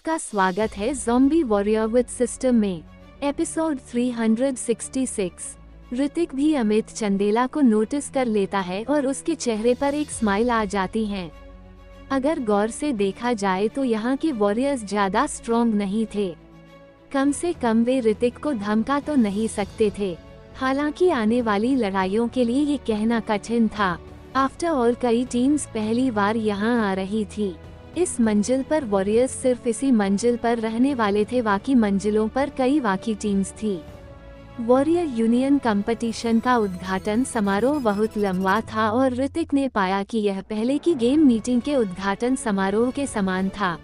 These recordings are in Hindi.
आपका स्वागत है ज़ॉम्बी वॉरियर विद सिस्टम में। एपिसोड 366। ऋतिक भी अमित चंदेला को नोटिस कर लेता है और उसके चेहरे पर एक स्माइल आ जाती है। अगर गौर से देखा जाए तो यहाँ के वॉरियर्स ज्यादा स्ट्रॉन्ग नहीं थे। कम से कम वे ऋतिक को धमका तो नहीं सकते थे। हालांकि आने वाली लड़ाइयों के लिए ये कहना कठिन था। आफ्टर ऑल कई टीम्स पहली बार यहाँ आ रही थी। इस मंजिल पर वॉरियर्स सिर्फ इसी मंजिल पर रहने वाले थे, बाकी मंजिलों पर कई बाकी टीम्स थी। वॉरियर यूनियन कंपटीशन का उद्घाटन समारोह बहुत लंबा था और ऋतिक ने पाया कि यह पहले की गेम मीटिंग के उद्घाटन समारोह के समान था।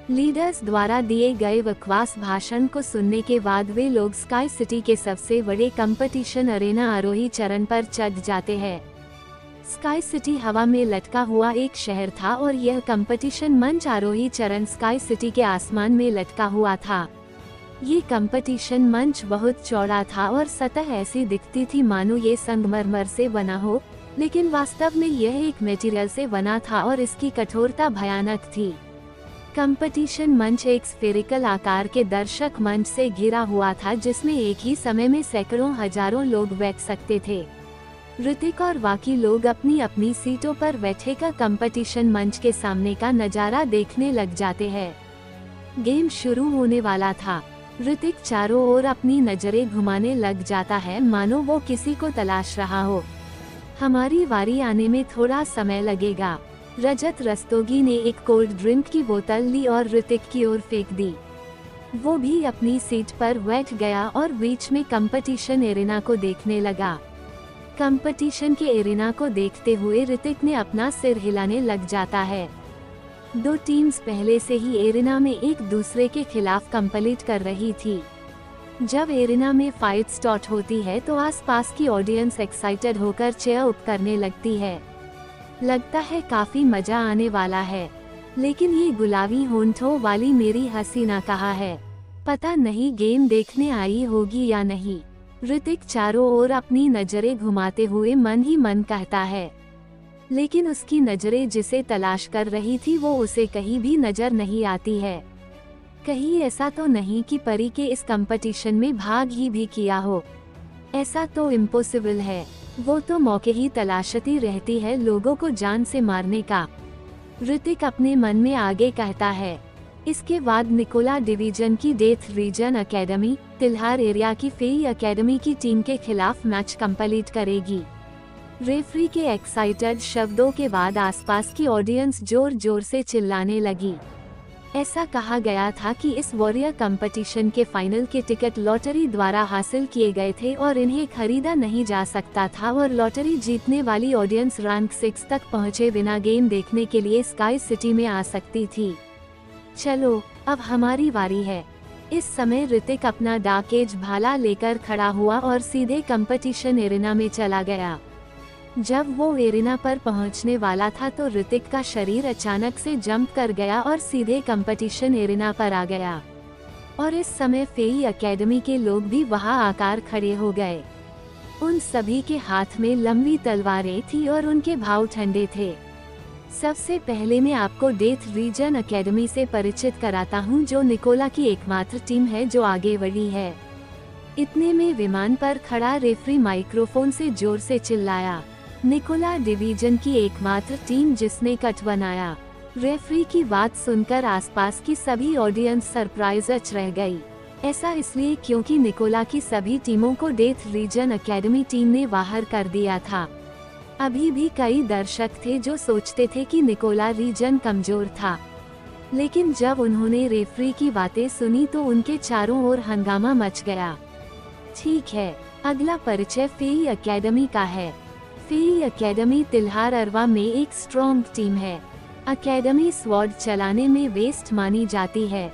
लीडर्स द्वारा दिए गए बकवास भाषण को सुनने के बाद वे लोग स्काई सिटी के सबसे बड़े कंपटीशन अरेना आरोही चरण पर चढ़ जाते हैं। स्काई सिटी हवा में लटका हुआ एक शहर था और यह कंपटीशन मंच आरोही चरण स्काई सिटी के आसमान में लटका हुआ था। ये कंपटीशन मंच बहुत चौड़ा था और सतह ऐसी दिखती थी मानो ये संगमरमर से बना हो, लेकिन वास्तव में यह एक मटेरियल से बना था और इसकी कठोरता भयानक थी। कंपटीशन मंच एक स्फेरिकल आकार के दर्शक मंच से घिरा हुआ था जिसमें एक ही समय में सैकड़ों हजारों लोग बैठ सकते थे। ऋतिक और बाकी लोग अपनी अपनी सीटों पर बैठेकर कंपटीशन मंच के सामने का नजारा देखने लग जाते हैं। गेम शुरू होने वाला था। ऋतिक चारों ओर अपनी नजरें घुमाने लग जाता है मानो वो किसी को तलाश रहा हो। हमारी बारी आने में थोड़ा समय लगेगा। रजत रस्तोगी ने एक कोल्ड ड्रिंक की बोतल ली और ऋतिक की ओर फेंक दी। वो भी अपनी सीट पर बैठ गया और बीच में कंपटीशन एरिना को देखने लगा। कंपटीशन के एरिना को देखते हुए ऋतिक ने अपना सिर हिलाने लग जाता है। दो टीम्स पहले से ही एरिना में एक दूसरे के खिलाफ कंपीट कर रही थी। जब एरिना में फाइट स्टार्ट होती है तो आसपास की ऑडियंस एक्साइटेड होकर चीयर अप करने लगती है। लगता है काफी मजा आने वाला है, लेकिन ये गुलाबी होंठों वाली मेरी हसीना कहाँ है? पता नहीं गेम देखने आई होगी या नहीं। ऋतिक चारों ओर अपनी नजरें घुमाते हुए मन ही मन कहता है, लेकिन उसकी नजरें जिसे तलाश कर रही थी वो उसे कहीं भी नजर नहीं आती है। कहीं ऐसा तो नहीं कि परी के इस कंपटीशन में भाग ही भी किया हो? ऐसा तो इम्पॉसिबल है। वो तो मौके ही तलाशती रहती है लोगों को जान से मारने का। ऋतिक अपने मन में आगे कहता है। इसके बाद निकोला डिवीजन की डेथ रीजन एकेडमी तिल्हार एरिया की फेई एकेडमी की टीम के खिलाफ मैच कंप्लीट करेगी। रेफरी के एक्साइटेड शब्दों के बाद आसपास की ऑडियंस जोर जोर से चिल्लाने लगी। ऐसा कहा गया था कि इस वॉरियर कंपटीशन के फाइनल के टिकट लॉटरी द्वारा हासिल किए गए थे और इन्हें खरीदा नहीं जा सकता था और लॉटरी जीतने वाली ऑडियंस रैंक 6 तक पहुंचे बिना गेम देखने के लिए स्काई सिटी में आ सकती थी। चलो अब हमारी बारी है। इस समय ऋतिक अपना डार्क एज भाला लेकर खड़ा हुआ और सीधे कंपटीशन एरिना में चला गया। जब वो एरिना पर पहुंचने वाला था तो ऋतिक का शरीर अचानक से जंप कर गया और सीधे कंपटीशन एरिना पर आ गया। और इस समय फेई एकेडमी के लोग भी वहां आकर खड़े हो गए। उन सभी के हाथ में लंबी तलवारें थी और उनके भाव ठंडे थे। सबसे पहले मैं आपको डेथ रीजन एकेडमी से परिचित कराता हूं, जो निकोला की एकमात्र टीम है जो आगे बढ़ी है। इतने में विमान पर खड़ा रेफरी माइक्रोफोन से जोर से चिल्लाया। निकोला डिवीजन की एकमात्र टीम जिसने कट बनाया। रेफरी की बात सुनकर आसपास की सभी ऑडियंस सरप्राइज रह गई। ऐसा इसलिए क्योंकि निकोला की सभी टीमों को डेथ रीजन एकेडमी टीम ने बाहर कर दिया था। अभी भी कई दर्शक थे जो सोचते थे कि निकोला रीजन कमजोर था, लेकिन जब उन्होंने रेफरी की बातें सुनी तो उनके चारों ओर हंगामा मच गया। ठीक है, अगला परिचय फेई एकेडमी का है। फेई एकेडमी तिल्हार अरवा में एक स्ट्रॉन्ग टीम है। एकेडमी स्वॉर्ड चलाने में बेस्ट मानी जाती है।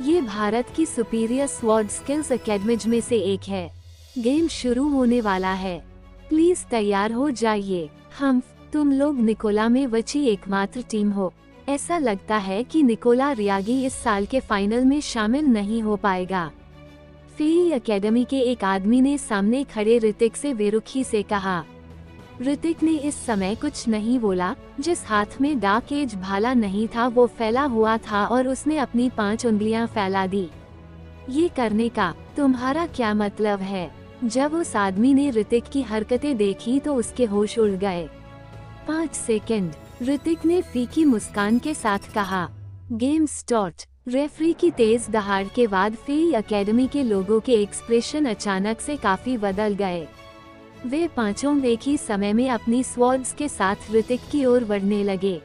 ये भारत की सुपीरियर स्वॉर्ड स्किल्स एकेडमीज में से एक है। गेम शुरू होने वाला है, प्लीज तैयार हो जाइए। तुम लोग निकोला में बची एकमात्र टीम हो। ऐसा लगता है कि निकोला रियागी इस साल के फाइनल में शामिल नहीं हो पाएगा। फेई एकेडमी के एक आदमी ने सामने खड़े ऋतिक से बेरुखी से कहा। ऋतिक ने इस समय कुछ नहीं बोला। जिस हाथ में डार्क एज भाला नहीं था वो फैला हुआ था और उसने अपनी 5 उंगलियां फैला दी। ये करने का तुम्हारा क्या मतलब है? जब उस आदमी ने ऋतिक की हरकतें देखी तो उसके होश उड़ गए। 5 सेकंड, ऋतिक ने फीकी मुस्कान के साथ कहा। Game start. रेफरी की तेज दहाड़ के बाद फेई एकेडमी के लोगों के एक्सप्रेशन अचानक से काफी बदल गए। वे पांचों एक ही समय में अपनी स्वॉर्ड्स के साथ ऋतिक की ओर बढ़ने लगे।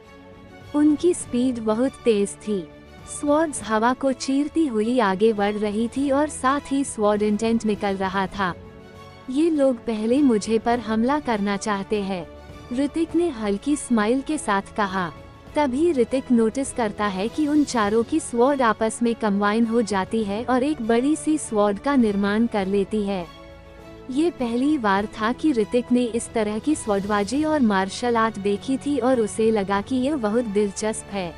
उनकी स्पीड बहुत तेज थी। स्वॉर्ड्स हवा को चीरती हुई आगे बढ़ रही थी और साथ ही स्वॉर्ड इंटेंट निकल रहा था। ये लोग पहले मुझे पर हमला करना चाहते हैं, ऋतिक ने हल्की स्माइल के साथ कहा। तभी ऋतिक नोटिस करता है कि उन चारों की स्वॉर्ड आपस में कंबाइन हो जाती है और एक बड़ी सी स्वॉर्ड का निर्माण कर लेती है। ये पहली बार था कि ऋतिक ने इस तरह की स्वॉर्डबाजी और मार्शल आर्ट देखी थी और उसे लगा कि यह बहुत दिलचस्प है।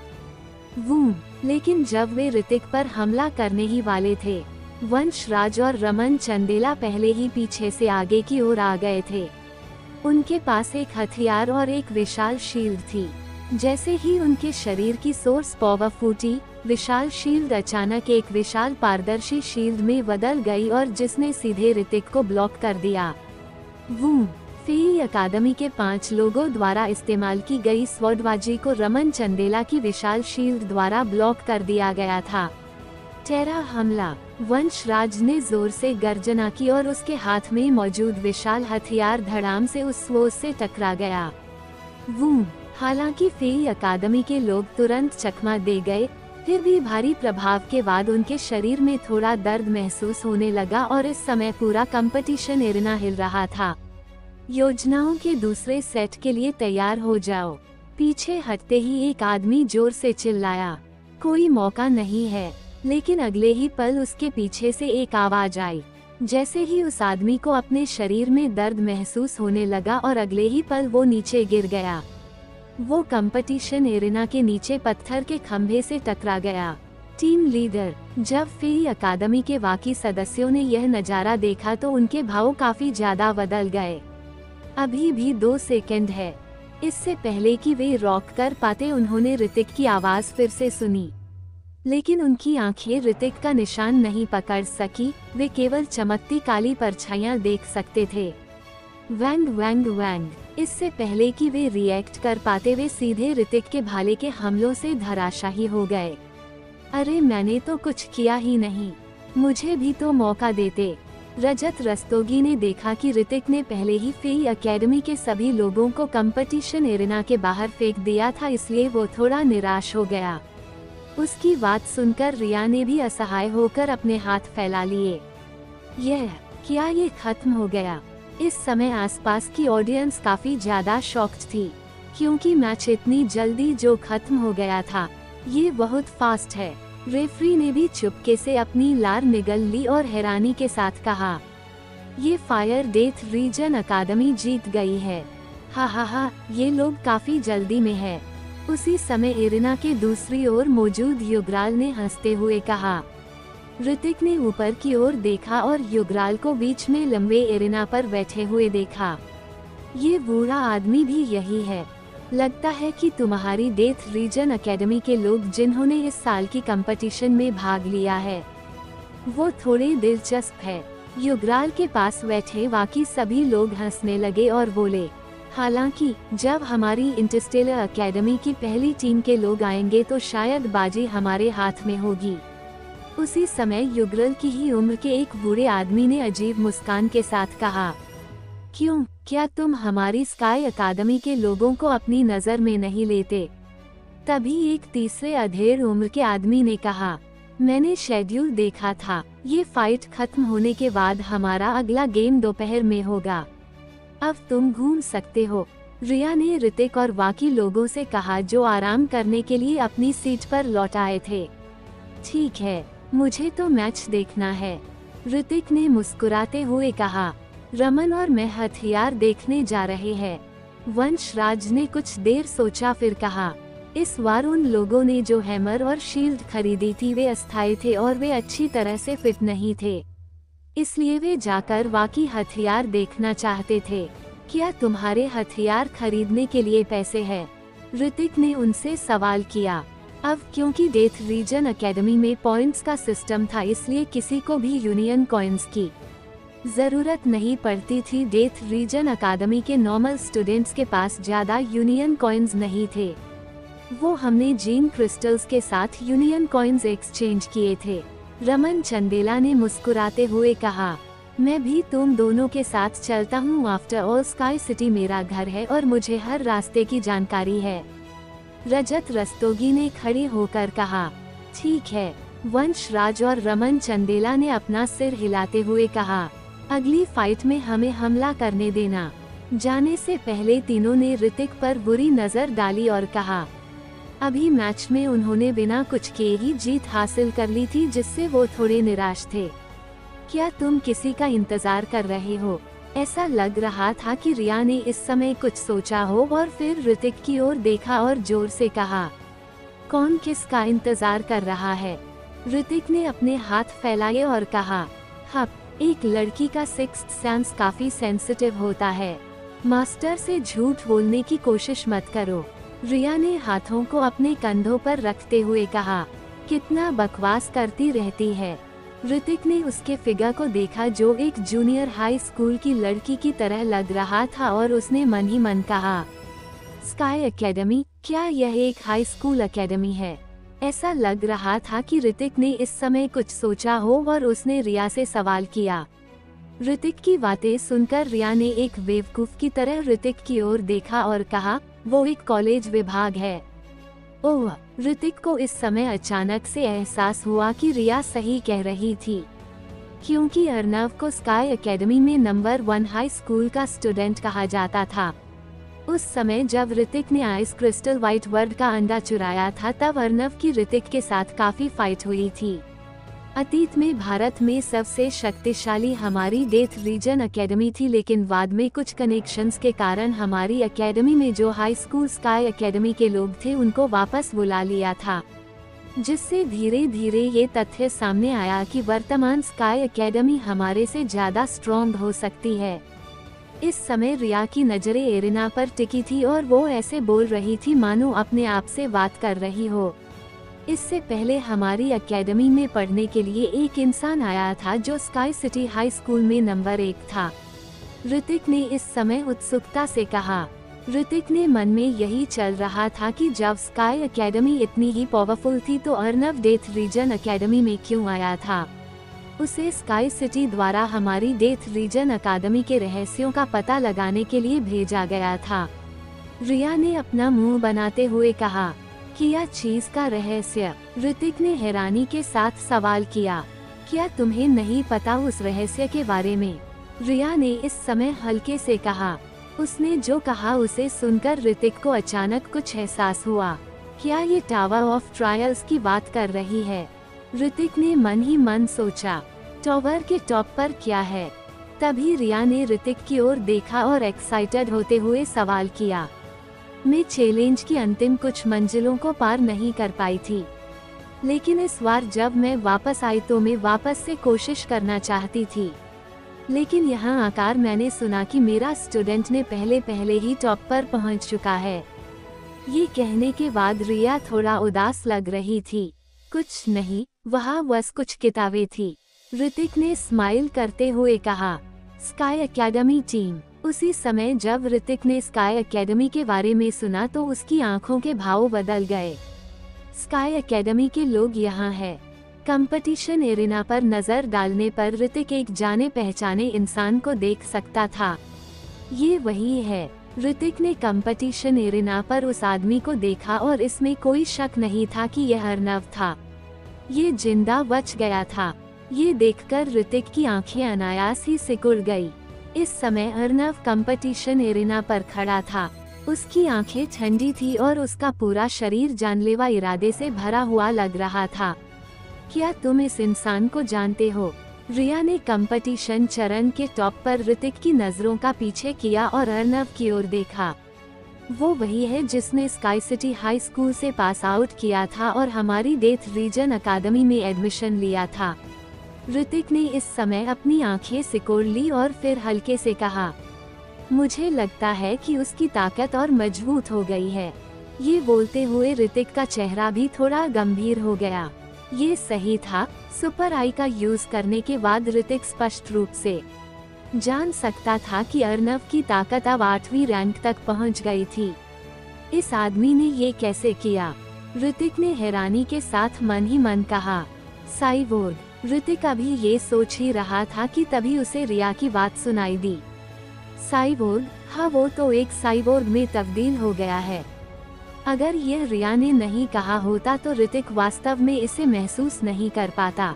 वूम, लेकिन जब वे ऋतिक पर हमला करने ही वाले थे, वंशराज और रमन चंदेला पहले ही पीछे से आगे की ओर आ गए थे। उनके पास एक हथियार और एक विशाल शील्ड थी। जैसे ही उनके शरीर की सोर्स पावर फूटी, विशाल शील्ड अचानक एक विशाल पारदर्शी शील्ड में बदल गई और जिसने सीधे ऋतिक को ब्लॉक कर दिया। वूम, फेई अकादमी के 5 लोगों द्वारा इस्तेमाल की गई स्वॉर्डबाजी को रमन चंदेला की विशाल शील्ड द्वारा ब्लॉक कर दिया गया था। टेरा हमला। वंशराज ने जोर से गर्जना की और उसके हाथ में मौजूद विशाल हथियार धड़ाम से उस स्वॉर्ड से टकरा गया। वूम, हालांकि फेई अकादमी के लोग तुरंत चकमा दे गए, फिर भी भारी प्रभाव के बाद उनके शरीर में थोड़ा दर्द महसूस होने लगा और इस समय पूरा कंपटीशन एरिना हिल रहा था। योजनाओं के दूसरे सेट के लिए तैयार हो जाओ। पीछे हटते ही एक आदमी जोर से चिल्लाया। कोई मौका नहीं है, लेकिन अगले ही पल उसके पीछे से एक आवाज आई। जैसे ही उस आदमी को अपने शरीर में दर्द महसूस होने लगा और अगले ही पल वो नीचे गिर गया। वो कंपटीशन एरिना के नीचे पत्थर के खंभे से टकरा गया। Team leader. जब फेई अकादमी के बाकी सदस्यों ने यह नजारा देखा तो उनके भाव काफी ज्यादा बदल गए। अभी भी 2 सेकंड है। इससे पहले कि वे रॉक कर पाते उन्होंने ऋतिक की आवाज फिर से सुनी, लेकिन उनकी आंखें ऋतिक का निशान नहीं पकड़ सकी। वे केवल चमकती काली परछाइयां देख सकते थे। वैंग वैंग वैंग। इससे पहले कि वे रिएक्ट कर पाते वे सीधे ऋतिक के भाले के हमलों से धराशायी हो गए। अरे मैंने तो कुछ किया ही नहीं, मुझे भी तो मौका देते। रजत रस्तोगी ने देखा कि ऋतिक ने पहले ही फेई एकेडमी के सभी लोगों को कंपटीशन एरिना के बाहर फेंक दिया था, इसलिए वो थोड़ा निराश हो गया। उसकी बात सुनकर रिया ने भी असहाय होकर अपने हाथ फैला लिए। ये खत्म हो गया? इस समय आसपास की ऑडियंस काफी ज्यादा शॉक्ड थी, क्योंकि मैच इतनी जल्दी जो खत्म हो गया था, ये बहुत फास्ट है। रेफरी ने भी चुपके से अपनी लार निगल ली और हैरानी के साथ कहा, ये फायर डेथ रीजन अकादमी जीत गई है। हा, ये लोग काफी जल्दी में है। उसी समय एरिना के दूसरी ओर मौजूद युगराल ने हंसते हुए कहा। ऋतिक ने ऊपर की ओर देखा और युगराल को बीच में लंबे एरिना पर बैठे हुए देखा। ये बूढ़ा आदमी भी यही है। लगता है कि तुम्हारी डेथ रीजन एकेडमी के लोग जिन्होंने इस साल की कंपटीशन में भाग लिया है, वो थोड़े दिलचस्प है। युगराल के पास बैठे बाकी सभी लोग हंसने लगे और बोले, हालांकि जब हमारी इंटरस्टेलर एकेडमी की पहली टीम के लोग आएंगे तो शायद बाजी हमारे हाथ में होगी। उसी समय युगरल की ही उम्र के एक बूढ़े आदमी ने अजीब मुस्कान के साथ कहा, क्यों, क्या तुम हमारी स्काई अकादमी के लोगों को अपनी नजर में नहीं लेते? तभी एक तीसरे अधेड़ उम्र के आदमी ने कहा, मैंने शेड्यूल देखा था, ये फाइट खत्म होने के बाद हमारा अगला गेम दोपहर में होगा। अब तुम घूम सकते हो। रिया ने ऋतिक और बाकी लोगों से कहा जो आराम करने के लिए अपनी सीट पर लौट आए थे। ठीक है, मुझे तो मैच देखना है, ऋतिक ने मुस्कुराते हुए कहा। रमन और मैं हथियार देखने जा रहे हैं। वंशराज ने कुछ देर सोचा फिर कहा, इस बार उन लोगों ने जो हैमर और शील्ड खरीदी थी वे अस्थायी थे और वे अच्छी तरह से फिट नहीं थे, इसलिए वे जाकर बाकी हथियार देखना चाहते थे। क्या तुम्हारे हथियार खरीदने के लिए पैसे हैं? ऋतिक ने उनसे सवाल किया। अब क्योंकि डेथ रीजन एकेडमी में पॉइंट्स का सिस्टम था, इसलिए किसी को भी यूनियन कॉइन्स की जरूरत नहीं पड़ती थी। डेथ रीजन एकेडमी के नॉर्मल स्टूडेंट्स के पास ज्यादा यूनियन कॉइन्स नहीं थे। वो हमने जीन क्रिस्टल्स के साथ यूनियन कॉइन्स एक्सचेंज किए थे। रमन चंदेला ने मुस्कुराते हुए कहा, मैं भी तुम दोनों के साथ चलता हूँ। आफ्टर ऑल स्काई सिटी मेरा घर है और मुझे हर रास्ते की जानकारी है। रजत रस्तोगी ने खड़े होकर कहा, ठीक है। वंशराज और रमन चंदेला ने अपना सिर हिलाते हुए कहा, अगली फाइट में हमें हमला करने देना। जाने से पहले तीनों ने ऋतिक पर बुरी नजर डाली और कहा, अभी मैच में उन्होंने बिना कुछ किए ही जीत हासिल कर ली थी, जिससे वो थोड़े निराश थे। क्या तुम किसी का इंतजार कर रहे हो? ऐसा लग रहा था कि रिया ने इस समय कुछ सोचा हो और फिर ऋतिक की ओर देखा और जोर से कहा, कौन किसका इंतजार कर रहा है? ऋतिक ने अपने हाथ फैलाए और कहा, हप, एक लड़की का सिक्स्थ सेंस काफी सेंसिटिव होता है। मास्टर से झूठ बोलने की कोशिश मत करो। रिया ने हाथों को अपने कंधों पर रखते हुए कहा, कितना बकवास करती रहती है। ऋतिक ने उसके फिगर को देखा जो एक जूनियर हाई स्कूल की लड़की की तरह लग रहा था और उसने मन ही मन कहा, स्काई एकेडमी, क्या यह एक हाई स्कूल एकेडमी है? ऐसा लग रहा था कि ऋतिक ने इस समय कुछ सोचा हो और उसने रिया से सवाल किया। ऋतिक की बातें सुनकर रिया ने एक बेवकूफ की तरह ऋतिक की ओर देखा और कहा, वो एक कॉलेज विभाग है। ओह, ऋतिक को इस समय अचानक से एहसास हुआ कि रिया सही कह रही थी, क्योंकि अर्नव को स्काई एकेडमी में नंबर 1 हाई स्कूल का स्टूडेंट कहा जाता था। उस समय जब ऋतिक ने आइस क्रिस्टल व्हाइट वर्ड का अंडा चुराया था, तब अर्नव की ऋतिक के साथ काफी फाइट हुई थी। अतीत में भारत में सबसे शक्तिशाली हमारी डेथ रीजन एकेडमी थी, लेकिन बाद में कुछ कनेक्शंस के कारण हमारी एकेडमी में जो हाई स्कूल स्काई एकेडमी के लोग थे उनको वापस बुला लिया था, जिससे धीरे धीरे ये तथ्य सामने आया कि वर्तमान स्काई एकेडमी हमारे से ज्यादा स्ट्रॉन्ग हो सकती है। इस समय रिया की नजरें एरिना पर टिकी थी और वो ऐसे बोल रही थी मानो अपने आप से बात कर रही हो। इससे पहले हमारी एकेडमी में पढ़ने के लिए एक इंसान आया था जो स्काई सिटी हाई स्कूल में नंबर 1 था। ऋतिक ने इस समय उत्सुकता से कहा। ऋतिक ने मन में यही चल रहा था कि जब स्काई एकेडमी इतनी ही पावरफुल थी तो अर्नव डेथ रीजन एकेडमी में क्यों आया था। उसे स्काई सिटी द्वारा हमारी डेथ रीजन एकेडमी के रहस्यों का पता लगाने के लिए भेजा गया था। रिया ने अपना मुंह बनाते हुए कहा, क्या चीज का रहस्य? ऋतिक ने हैरानी के साथ सवाल किया, क्या तुम्हें नहीं पता उस रहस्य के बारे में? रिया ने इस समय हल्के से कहा। उसने जो कहा उसे सुनकर ऋतिक को अचानक कुछ एहसास हुआ। क्या ये टावर ऑफ ट्रायल्स की बात कर रही है? ऋतिक ने मन ही मन सोचा, टावर के टॉप पर क्या है? तभी रिया ने ऋतिक की ओर देखा और एक्साइटेड होते हुए सवाल किया, मैं चैलेंज की अंतिम कुछ मंजिलों को पार नहीं कर पाई थी, लेकिन इस बार जब मैं वापस आई तो मैं वापस से कोशिश करना चाहती थी, लेकिन यहाँ आकर मैंने सुना कि मेरा स्टूडेंट ने पहले ही टॉप पर पहुँच चुका है। ये कहने के बाद रिया थोड़ा उदास लग रही थी। कुछ नहीं, वहाँ बस कुछ किताबें थी। ऋतिक ने स्माइल करते हुए कहा, स्काई एकेडमी टीम। उसी समय जब ऋतिक ने स्काई एकेडमी के बारे में सुना तो उसकी आंखों के भाव बदल गए। स्काई एकेडमी के लोग यहाँ हैं। कंपटीशन एरिना पर नजर डालने पर ऋतिक एक जाने पहचाने इंसान को देख सकता था। ये वही है। ऋतिक ने कंपटीशन एरिना पर उस आदमी को देखा और इसमें कोई शक नहीं था कि यह अर्नव था। ये जिंदा बच गया था। ये देखकर ऋतिक की आंखें अनायास ही सिकुड़ गई। इस समय अर्नव कंपटीशन एरिना पर खड़ा था। उसकी आंखें ठंडी थी और उसका पूरा शरीर जानलेवा इरादे से भरा हुआ लग रहा था। क्या तुम इस इंसान को जानते हो? रिया ने कंपटीशन चरण के टॉप पर ऋतिक की नजरों का पीछे किया और अर्नव की ओर देखा। वो वही है जिसने स्काई सिटी हाई स्कूल से पास आउट किया था और हमारी डेथ रीजन एकेडमी में एडमिशन लिया था। ऋतिक ने इस समय अपनी आंखें सिकोड़ ली और फिर हल्के से कहा, मुझे लगता है कि उसकी ताकत और मजबूत हो गई है। ये बोलते हुए ऋतिक का चेहरा भी थोड़ा गंभीर हो गया। ये सही था, सुपर आई का यूज करने के बाद ऋतिक स्पष्ट रूप से जान सकता था कि अर्नव की ताकत अब 8वीं रैंक तक पहुंच गई थी। इस आदमी ने ये कैसे किया? ऋतिक ने हैरानी के साथ मन ही मन कहा। साइबोर्ग। ऋतिक अभी ये सोच ही रहा था कि तभी उसे रिया की बात सुनाई दी। साइबोर्ग? हाँ, वो तो एक साइबोर्ग में तब्दील हो गया है। अगर यह रिया ने नहीं कहा होता तो ऋतिक वास्तव में इसे महसूस नहीं कर पाता।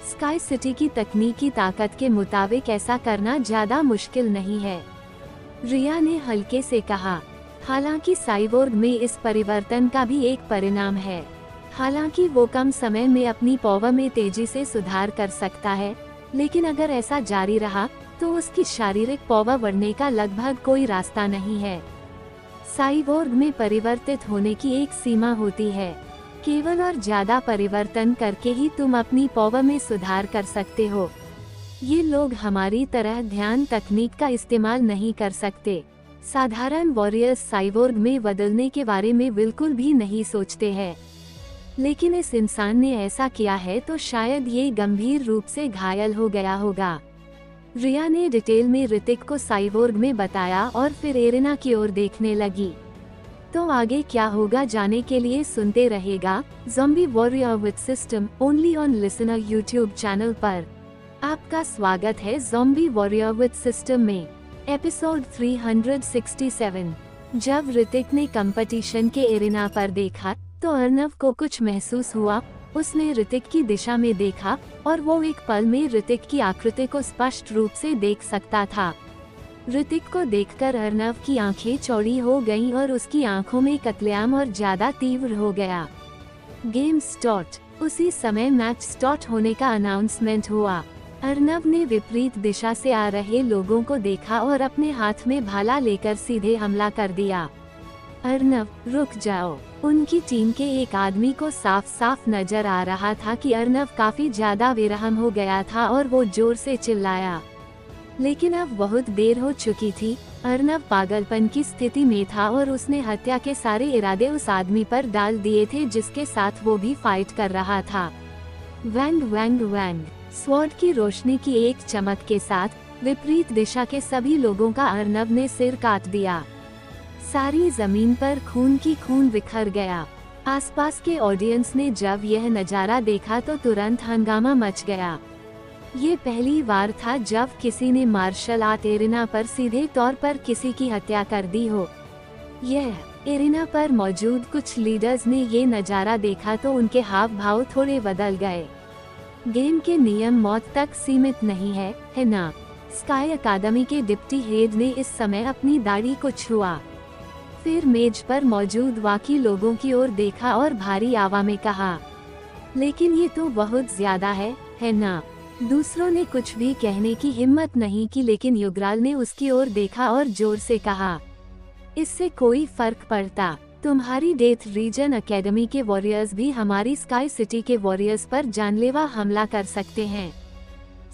स्काई सिटी की तकनीकी ताकत के मुताबिक ऐसा करना ज्यादा मुश्किल नहीं है, रिया ने हल्के से कहा। हालांकि साइबोर्ग में इस परिवर्तन का भी एक परिणाम है। हालांकि वो कम समय में अपनी पावर में तेजी से सुधार कर सकता है, लेकिन अगर ऐसा जारी रहा तो उसकी शारीरिक पावर बढ़ने का लगभग कोई रास्ता नहीं है। साइबोर्ग में परिवर्तित होने की एक सीमा होती है। केवल और ज्यादा परिवर्तन करके ही तुम अपनी पावर में सुधार कर सकते हो। ये लोग हमारी तरह ध्यान तकनीक का इस्तेमाल नहीं कर सकते। साधारण वॉरियर्स साइबोर्ग में बदलने के बारे में बिल्कुल भी नहीं सोचते हैं, लेकिन इस इंसान ने ऐसा किया है तो शायद ये गंभीर रूप से घायल हो गया होगा। रिया ने डिटेल में ऋतिक को साइबोर्ग में बताया और फिर एरिना की ओर देखने लगी। तो आगे क्या होगा जाने के लिए सुनते रहेगा zombie warrior with system only on listener YouTube channel पर। आपका स्वागत है ज़ॉम्बी वॉरियर विद सिस्टम में एपिसोड 367। जब ऋतिक ने कंपटीशन के एरिना पर देखा तो अर्नव को कुछ महसूस हुआ। उसने ऋतिक की दिशा में देखा और वो एक पल में ऋतिक की आकृति को स्पष्ट रूप से देख सकता था। ऋतिक को देखकर अर्नव की आंखें चौड़ी हो गईं और उसकी आंखों में कत्लेआम और ज्यादा तीव्र हो गया। Game start. उसी समय मैच स्टार्ट होने का अनाउंसमेंट हुआ। अर्नव ने विपरीत दिशा से आ रहे लोगों को देखा और अपने हाथ में भाला लेकर सीधे हमला कर दिया। अर्नव, रुक जाओ। उनकी टीम के एक आदमी को साफ साफ नजर आ रहा था कि अर्नव काफी ज्यादा बेरहम हो गया था और वो जोर से चिल्लाया। लेकिन अब बहुत देर हो चुकी थी। अर्नव पागलपन की स्थिति में था और उसने हत्या के सारे इरादे उस आदमी पर डाल दिए थे जिसके साथ वो भी फाइट कर रहा था। वैंग वैंग वैंग। स्वॉर्ड की रोशनी की एक चमक के साथ विपरीत दिशा के सभी लोगों का अर्नव ने सिर काट दिया। सारी जमीन पर खून की खून बिखर गया। आसपास के ऑडियंस ने जब यह नजारा देखा तो तुरंत हंगामा मच गया। ये पहली बार था जब किसी ने मार्शल आर्ट एरिना पर सीधे तौर पर किसी की हत्या कर दी हो। यह एरिना पर मौजूद कुछ लीडर्स ने ये नजारा देखा तो उनके हाव भाव थोड़े बदल गए। गेम के नियम मौत तक सीमित नहीं है ना? स्काई अकादमी के डिप्टी हेड ने इस समय अपनी दाढ़ी को छुआ, फिर मेज पर मौजूद बाकी लोगों की ओर देखा और भारी आवाज में कहा, लेकिन ये तो बहुत ज्यादा है ना? दूसरों ने कुछ भी कहने की हिम्मत नहीं की, लेकिन युगराल ने उसकी ओर देखा और जोर से कहा, इससे कोई फर्क पड़ता? तुम्हारी डेथ रीजन एकेडमी के वॉरियर्स भी हमारी स्काई सिटी के वॉरियर्स पर जानलेवा हमला कर सकते हैं।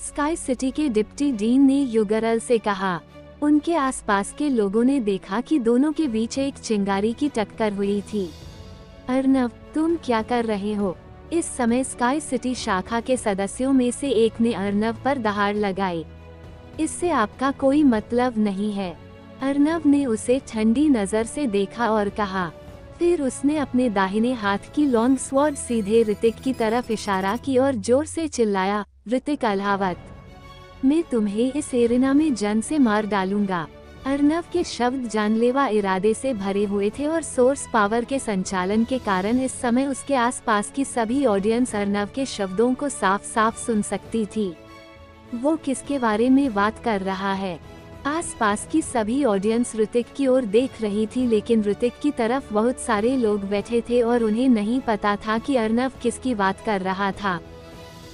स्काई सिटी के डिप्टी डीन ने युगराल से कहा। उनके आसपास के लोगों ने देखा कि दोनों के बीच एक चिंगारी की टक्कर हुई थी। अर्नव, तुम क्या कर रहे हो? इस समय स्काई सिटी शाखा के सदस्यों में से एक ने अर्नव पर दहाड़ लगाई। इससे आपका कोई मतलब नहीं है। अर्नव ने उसे ठंडी नजर से देखा और कहा। फिर उसने अपने दाहिने हाथ की लॉन्ग स्वॉर्ड सीधे ऋतिक की तरफ इशारा की और जोर से चिल्लाया, ऋतिक अल्हावत, मैं तुम्हें इस एरिना में जान से मार डालूंगा। अर्नव के शब्द जानलेवा इरादे से भरे हुए थे और सोर्स पावर के संचालन के कारण इस समय उसके आसपास की सभी ऑडियंस अर्नव के शब्दों को साफ साफ सुन सकती थी। वो किसके बारे में बात कर रहा है? आसपास की सभी ऑडियंस ऋतिक की ओर देख रही थी, लेकिन ऋतिक की तरफ बहुत सारे लोग बैठे थे और उन्हें नहीं पता था कि अर्नव किसकी बात कर रहा था।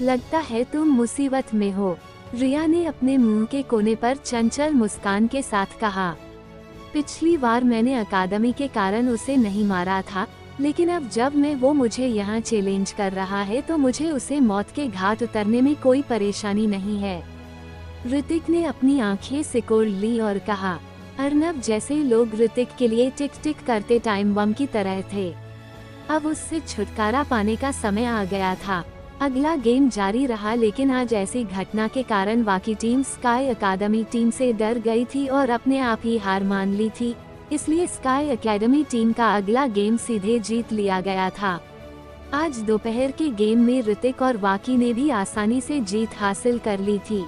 लगता है तुम मुसीबत में हो, रिया ने अपने मुंह के कोने पर चंचल मुस्कान के साथ कहा। पिछली बार मैंने अकादमी के कारण उसे नहीं मारा था, लेकिन अब जब वो मुझे यहाँ चैलेंज कर रहा है तो मुझे उसे मौत के घाट उतरने में कोई परेशानी नहीं है। ऋतिक ने अपनी आंखें सिकोड़ ली और कहा, अर्नव जैसे लोग ऋतिक के लिए टिक टिक करते टाइम बम की तरह थे। अब उससे छुटकारा पाने का समय आ गया था। अगला गेम जारी रहा, लेकिन आज ऐसी घटना के कारण वाकी टीम स्काई अकादमी टीम से डर गई थी और अपने आप ही हार मान ली थी। इसलिए स्काई अकेडमी टीम का अगला गेम सीधे जीत लिया गया था। आज दोपहर के गेम में ऋतिक और वाकी ने भी आसानी से जीत हासिल कर ली थी।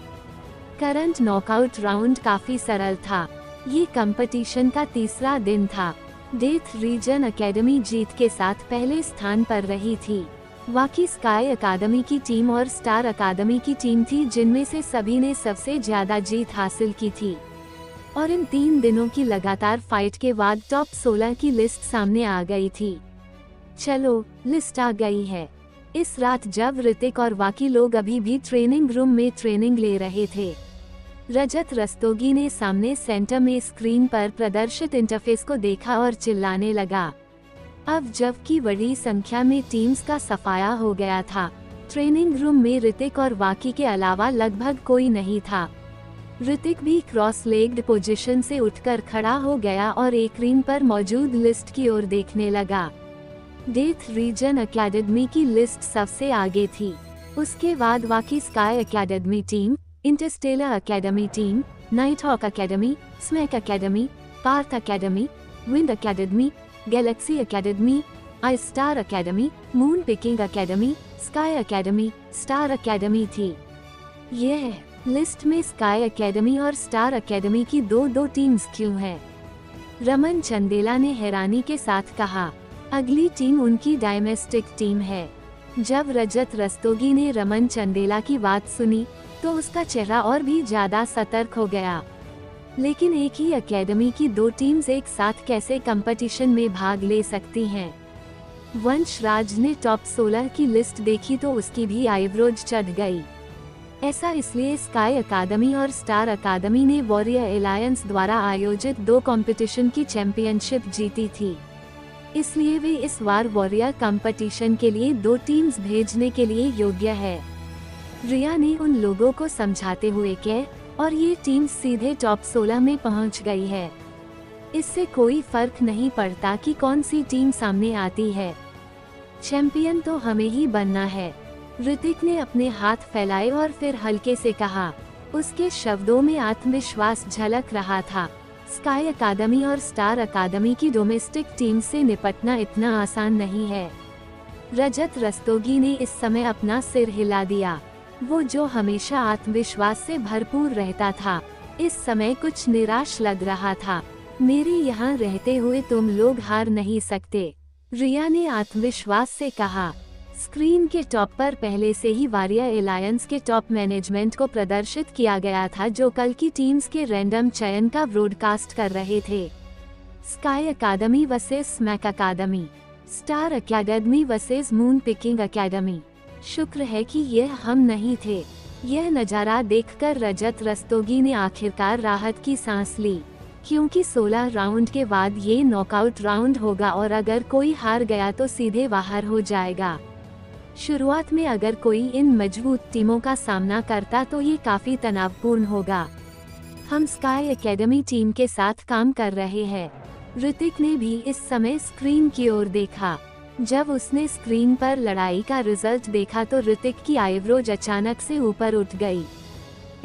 करंट नॉकआउट राउंड काफी सरल था। ये कंपटीशन का तीसरा दिन था। डेथ रीजन अकेडमी जीत के साथ पहले स्थान पर रही थी। वाकी स्काई अकादमी की टीम और स्टार अकादमी की टीम थी, जिनमें से सभी ने सबसे ज्यादा जीत हासिल की थी। और इन 3 दिनों की लगातार फाइट के बाद टॉप 16 की लिस्ट सामने आ गई थी। चलो, लिस्ट आ गई है। इस रात जब ऋतिक और वाकी लोग अभी भी ट्रेनिंग रूम में ट्रेनिंग ले रहे थे, रजत रस्तोगी ने सामने सेंटर में स्क्रीन पर प्रदर्शित इंटरफेस को देखा और चिल्लाने लगा। अब जबकि बड़ी संख्या में टीम्स का सफाया हो गया था, ट्रेनिंग रूम में ऋतिक और वाकी के अलावा लगभग कोई नहीं था। ऋतिक भी क्रॉस लेग्ड पोजीशन से उठकर खड़ा हो गया और एक स्क्रीन पर मौजूद लिस्ट की ओर देखने लगा। डेथ रीजन अकेडमी की लिस्ट सबसे आगे थी। उसके बाद वाकी sky academy team, interstellar academy team, night hawk academy, smack academy, Parth academy, wind academy, galaxy academy, I star academy, moon picking academy, sky academy, star academy थी। यह लिस्ट में स्काई अकेडमी और स्टार अकेडमी की दो टीम्स क्यों है? रमन चंदेला ने हैरानी के साथ कहा। अगली टीम उनकी डायमेस्टिक टीम है। जब रजत रस्तोगी ने रमन चंदेला की बात सुनी तो उसका चेहरा और भी ज्यादा सतर्क हो गया। लेकिन एक ही एकेडमी की 2 टीम्स एक साथ कैसे कंपटीशन में भाग ले सकती हैं? वंशराज ने टॉप 16 की लिस्ट देखी तो उसकी भी आईब्रोज चढ़ गई। ऐसा इसलिए स्काई अकादमी और स्टार अकादमी ने वॉरियर एलायंस द्वारा आयोजित 2 कंपटीशन की चैंपियनशिप जीती थी। इसलिए वे इस बार वॉरियर कंपटीशन के लिए 2 टीम्स भेजने के लिए योग्य है। रिया ने उन लोगों को समझाते हुए कहा, और ये टीम सीधे टॉप 16 में पहुंच गई है। इससे कोई फर्क नहीं पड़ता कि कौन सी टीम सामने आती है, चैंपियन तो हमें ही बनना है। ऋतिक ने अपने हाथ फैलाए और फिर हल्के से कहा। उसके शब्दों में आत्मविश्वास झलक रहा था। स्काई अकादमी और स्टार अकादमी की डोमेस्टिक टीम से निपटना इतना आसान नहीं है। रजत रस्तोगी ने इस समय अपना सिर हिला दिया। वो जो हमेशा आत्मविश्वास से भरपूर रहता था, इस समय कुछ निराश लग रहा था। मेरे यहाँ रहते हुए तुम लोग हार नहीं सकते, रिया ने आत्मविश्वास से कहा। स्क्रीन के टॉप पर पहले से ही वॉरियर एलायंस के टॉप मैनेजमेंट को प्रदर्शित किया गया था, जो कल की टीम्स के रैंडम चयन का ब्रॉडकास्ट कर रहे थे। Sky academy versus smack academy, star academy versus moon picking academy. शुक्र है कि यह हम नहीं थे। यह नज़ारा देखकर रजत रस्तोगी ने आखिरकार राहत की सांस ली, क्योंकि 16 राउंड के बाद ये नॉकआउट राउंड होगा और अगर कोई हार गया तो सीधे बाहर हो जाएगा। शुरुआत में अगर कोई इन मजबूत टीमों का सामना करता तो ये काफी तनावपूर्ण होगा। हम स्काई एकेडमी टीम के साथ काम कर रहे हैं। ऋतिक ने भी इस समय स्क्रीन की ओर देखा। जब उसने स्क्रीन पर लड़ाई का रिजल्ट देखा तो ऋतिक की आईब्रोज अचानक से ऊपर उठ गई।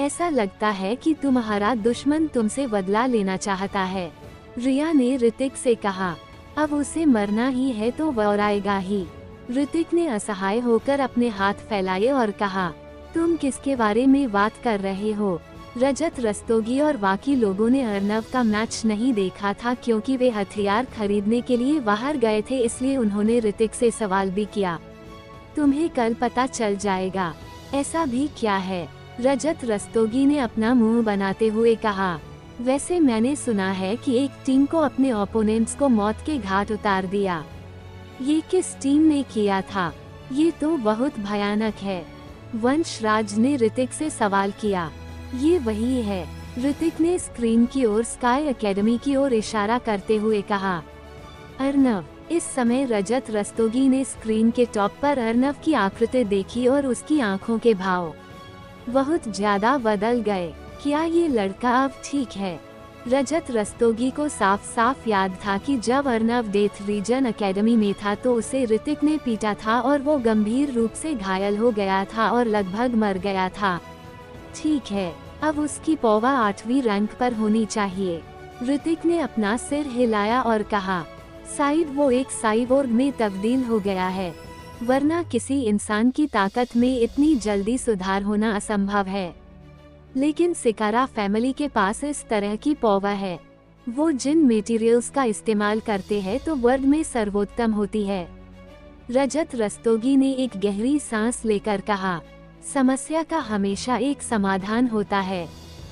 ऐसा लगता है कि तुम्हारा दुश्मन तुमसे बदला लेना चाहता है, रिया ने ऋतिक से कहा। अब उसे मरना ही है तो वह आएगा ही। ऋतिक ने असहाय होकर अपने हाथ फैलाए और कहा, तुम किसके बारे में बात कर रहे हो? रजत रस्तोगी और बाकी लोगों ने अर्नव का मैच नहीं देखा था, क्योंकि वे हथियार खरीदने के लिए बाहर गए थे, इसलिए उन्होंने ऋतिक से सवाल भी किया। तुम्हें कल पता चल जाएगा। ऐसा भी क्या है? रजत रस्तोगी ने अपना मुंह बनाते हुए कहा। वैसे मैंने सुना है कि एक टीम को अपने ओपोनेंट्स को मौत के घाट उतार दिया। ये किस टीम ने किया था? ये तो बहुत भयानक है, वंशराज ने ऋतिक से सवाल किया। ये वही है, ऋतिक ने स्क्रीन की ओर स्काई एकेडमी की ओर इशारा करते हुए कहा। अर्नव। इस समय रजत रस्तोगी ने स्क्रीन के टॉप पर अर्नव की आकृति देखी और उसकी आंखों के भाव बहुत ज्यादा बदल गए। क्या ये लड़का अब ठीक है? रजत रस्तोगी को साफ साफ याद था कि जब अर्नव डेथ रीजन एकेडमी में था तो उसे ऋतिक ने पीटा था और वो गंभीर रूप से घायल हो गया था और लगभग मर गया था। ठीक है, अब उसकी पौवा 8वीं रैंक पर होनी चाहिए। ऋतिक ने अपना सिर हिलाया और कहा, शायद वो एक साइबोर्ग में तब्दील हो गया है, वरना किसी इंसान की ताकत में इतनी जल्दी सुधार होना असंभव है। लेकिन सिकारा फैमिली के पास इस तरह की पौवा है। वो जिन मटेरियल्स का इस्तेमाल करते हैं तो वर्ल्ड में सर्वोत्तम होती है। रजत रस्तोगी ने एक गहरी सांस लेकर कहा, समस्या का हमेशा एक समाधान होता है।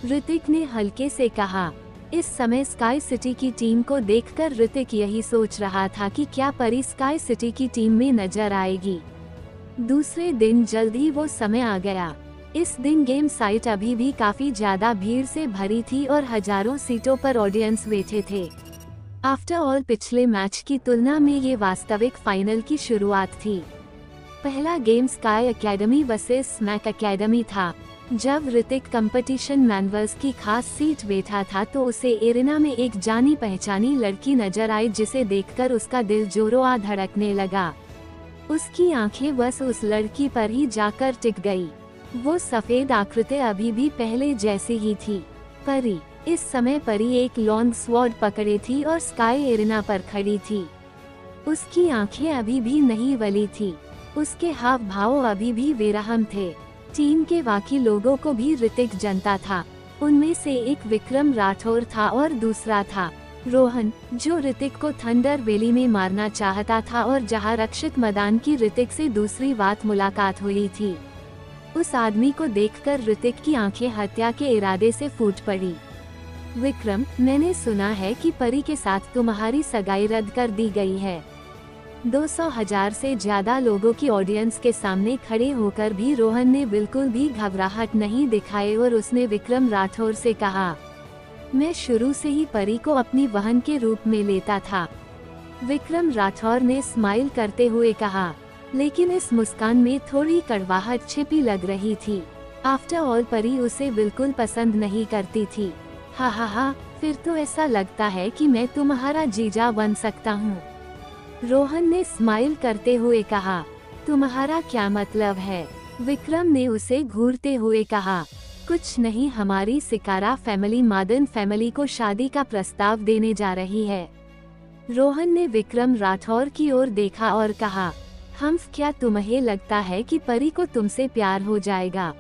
ऋतिक ने हल्के से कहा। इस समय स्काई सिटी की टीम को देखकर ऋतिक यही सोच रहा था कि क्या परी स्काई सिटी की टीम में नजर आएगी। दूसरे दिन जल्द ही वो समय आ गया। इस दिन गेम साइट अभी भी काफी ज्यादा भीड़ से भरी थी और हजारों सीटों पर ऑडियंस बैठे थे। आफ्टर ऑल पिछले मैच की तुलना में ये वास्तविक फाइनल की शुरुआत थी। पहला game sky academy versus smack academy था। जब ऋतिक कंपटीशन मैनवर्स की खास सीट बैठा था तो उसे एरिना में एक जानी पहचानी लड़की नजर आई, जिसे देखकर उसका दिल जोरों धड़कने लगा। उसकी आंखें बस उस लड़की पर ही जाकर टिक गई। वो सफेद आकृति अभी भी पहले जैसी ही थी। परी, इस समय परी एक लॉन्ग स्वॉर्ड पकड़े थी और स्काई एरिना पर खड़ी थी। उसकी आंखें अभी भी नहीं वली थी, उसके हाव भाव अभी भी बेरहम थे। टीम के बाकी लोगों को भी ऋतिक जनता था। उनमें से एक विक्रम राठौर था और दूसरा था रोहन, जो ऋतिक को थंडर वैली में मारना चाहता था और जहां रक्षित मैदान की ऋतिक से दूसरी बात मुलाकात हुई थी। उस आदमी को देखकर ऋतिक की आंखें हत्या के इरादे से फूट पड़ी। विक्रम, मैंने सुना है कि परी के साथ तुम्हारी सगाई रद्द कर दी गई है। 200,000 से ज्यादा लोगों की ऑडियंस के सामने खड़े होकर भी रोहन ने बिल्कुल भी घबराहट नहीं दिखाई और उसने विक्रम राठौर से कहा, मैं शुरू से ही परी को अपनी बहन के रूप में लेता था। विक्रम राठौर ने स्माइल करते हुए कहा, लेकिन इस मुस्कान में थोड़ी कड़वाहट छिपी लग रही थी। आफ्टर ऑल परी उसे बिल्कुल पसंद नहीं करती थी। हा हा हा, फिर तो ऐसा लगता है कि मैं तुम्हारा जीजा बन सकता हूँ। रोहन ने स्माइल करते हुए कहा, तुम्हारा क्या मतलब है? विक्रम ने उसे घूरते हुए कहा, कुछ नहीं, हमारी सिकारा फैमिली मादन फैमिली को शादी का प्रस्ताव देने जा रही है। रोहन ने विक्रम राठौर की ओर देखा और कहा, हम्फ, क्या तुम्हें लगता है कि परी को तुमसे प्यार हो जाएगा?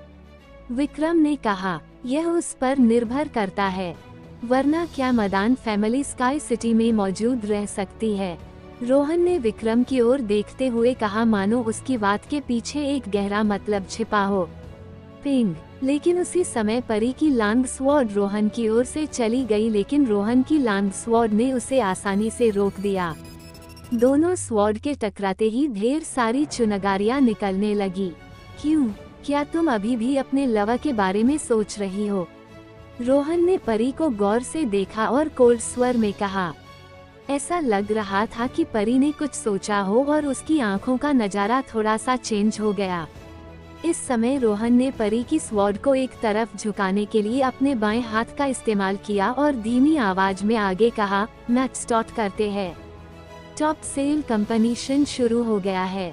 विक्रम ने कहा, यह उस पर निर्भर करता है, वरना क्या मदान फैमिली स्काई सिटी में मौजूद रह सकती है? रोहन ने विक्रम की ओर देखते हुए कहा, मानो उसकी बात के पीछे एक गहरा मतलब छिपा हो। पिंग, लेकिन उसी समय परी की लॉन्ग स्वॉर्ड रोहन की ओर से चली गई, लेकिन रोहन की लॉन्ग स्वॉर्ड ने उसे आसानी से रोक दिया। दोनों स्वॉर्ड के टकराते ही ढेर सारी चुनगारियां निकलने लगी। क्यों, क्या तुम अभी भी अपने लवा के बारे में सोच रही हो? रोहन ने परी को गौर से देखा और कोल्ड स्वर में कहा। ऐसा लग रहा था कि परी ने कुछ सोचा हो और उसकी आंखों का नजारा थोड़ा सा चेंज हो गया। इस समय रोहन ने परी की स्वॉर्ड को एक तरफ झुकाने के लिए अपने बाएं हाथ का इस्तेमाल किया और धीमी आवाज में आगे कहा, मैच स्टार्ट करते हैं। टॉप सेल कंपटीशन शुरू हो गया है।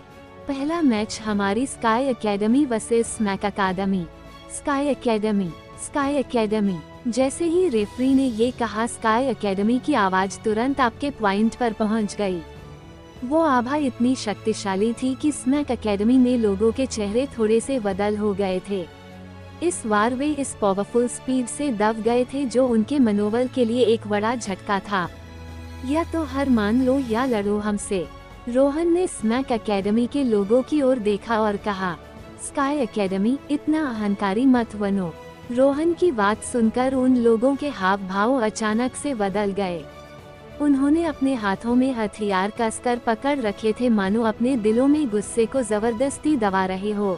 पहला मैच हमारी sky academy versus smack academy. Sky academy, sky academy. जैसे ही रेफरी ने ये कहा, स्काई एकेडमी की आवाज तुरंत आपके पॉइंट पर पहुंच गई। वो आभा इतनी शक्तिशाली थी कि स्मैक एकेडमी में लोगों के चेहरे थोड़े से बदल हो गए थे। इस बार वे इस पावरफुल स्पीड से दब गए थे जो उनके मनोबल के लिए एक बड़ा झटका था। या तो हार मान लो या लड़ो हमसे। रोहन ने स्मैक एकेडमी के लोगों की ओर देखा और कहा, स्काई एकेडमी, इतना अहंकारी मत बनो। रोहन की बात सुनकर उन लोगों के हाव भाव अचानक से बदल गए। उन्होंने अपने हाथों में हथियार कसकर पकड़ रखे थे, मानो अपने दिलों में गुस्से को जबरदस्ती दबा रहे हो।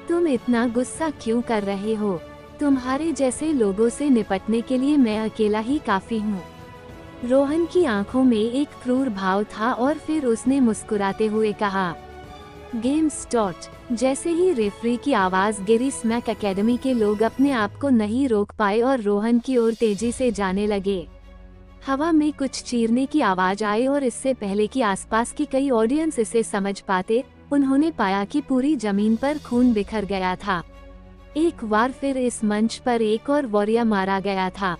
तुम इतना गुस्सा क्यों कर रहे हो? तुम्हारे जैसे लोगों से निपटने के लिए मैं अकेला ही काफी हूँ। रोहन की आंखों में एक क्रूर भाव था और फिर उसने मुस्कुराते हुए कहा, गेम स्टार्ट। जैसे ही रेफरी की आवाज गिरी, स्मैक एकेडमी के लोग अपने आप को नहीं रोक पाए और रोहन की ओर तेजी से जाने लगे। हवा में कुछ चीरने की आवाज आई और इससे पहले कि आसपास की कई ऑडियंस इसे समझ पाते, उन्होंने पाया कि पूरी जमीन पर खून बिखर गया था। एक बार फिर इस मंच पर एक और वॉरियर मारा गया था,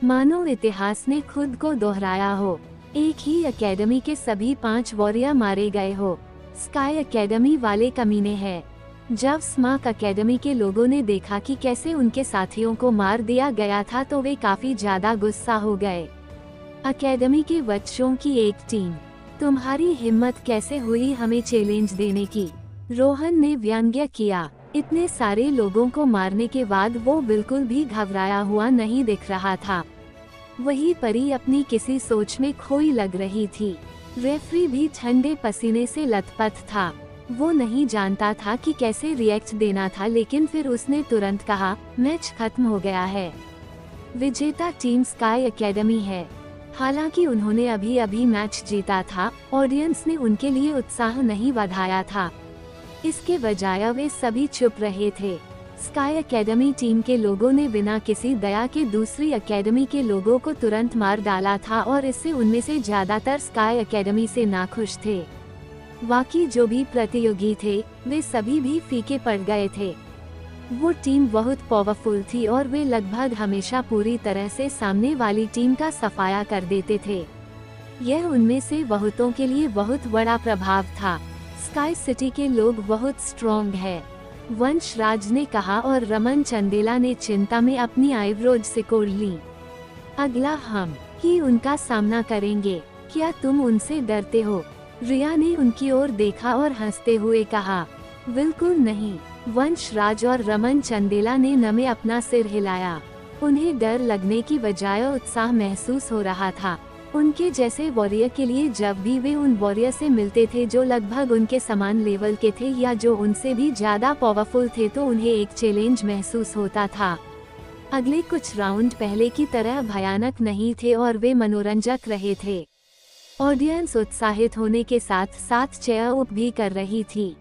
मानो इतिहास ने खुद को दोहराया हो। एक ही एकेडमी के सभी 5 वॉरियर मारे गए हो। स्काई एकेडमी वाले कमीने हैं। जब स्मार्क एकेडमी के लोगों ने देखा कि कैसे उनके साथियों को मार दिया गया था तो वे काफी ज्यादा गुस्सा हो गए। एकेडमी के बच्चों की एक टीम, तुम्हारी हिम्मत कैसे हुई हमें चैलेंज देने की? रोहन ने व्यंग्य किया। इतने सारे लोगों को मारने के बाद वो बिल्कुल भी घबराया हुआ नहीं दिख रहा था। वही परी अपनी किसी सोच में खोई लग रही थी। रेफरी भी ठंडे पसीने से लथपथ था। वो नहीं जानता था कि कैसे रिएक्ट देना था, लेकिन फिर उसने तुरंत कहा, मैच खत्म हो गया है। विजेता टीम स्काई एकेडमी है। हालांकि उन्होंने अभी अभी मैच जीता था, ऑडियंस ने उनके लिए उत्साह नहीं बढ़ाया था। इसके बजाय वे सभी चुप रहे थे। स्काई एकेडमी टीम के लोगों ने बिना किसी दया के दूसरी एकेडमी के लोगों को तुरंत मार डाला था और इससे उनमें से ज्यादातर स्काई एकेडमी से नाखुश थे। बाकी जो भी प्रतियोगी थे वे सभी भी फीके पड़ गए थे। वो टीम बहुत पावरफुल थी और वे लगभग हमेशा पूरी तरह से सामने वाली टीम का सफाया कर देते थे। यह उनमें से बहुतों के लिए बहुत बड़ा प्रभाव था। स्काई सिटी के लोग बहुत स्ट्रॉन्ग है, वंशराज ने कहा और रमन चंदेला ने चिंता में अपनी आईब्रोज सिकोड़ ली। अगला हम ही उनका सामना करेंगे। क्या तुम उनसे डरते हो? रिया ने उनकी ओर देखा और हंसते हुए कहा, बिल्कुल नहीं। वंशराज और रमन चंदेला ने नमे अपना सिर हिलाया। उन्हें डर लगने की बजाय उत्साह महसूस हो रहा था। उनके जैसे वॉरियर के लिए जब भी वे उन वॉरियर से मिलते थे जो लगभग उनके समान लेवल के थे या जो उनसे भी ज्यादा पावरफुल थे, तो उन्हें एक चैलेंज महसूस होता था। अगले कुछ राउंड पहले की तरह भयानक नहीं थे और वे मनोरंजक रहे थे। ऑडियंस उत्साहित होने के साथ साथ चेयर अप भी कर रही थी।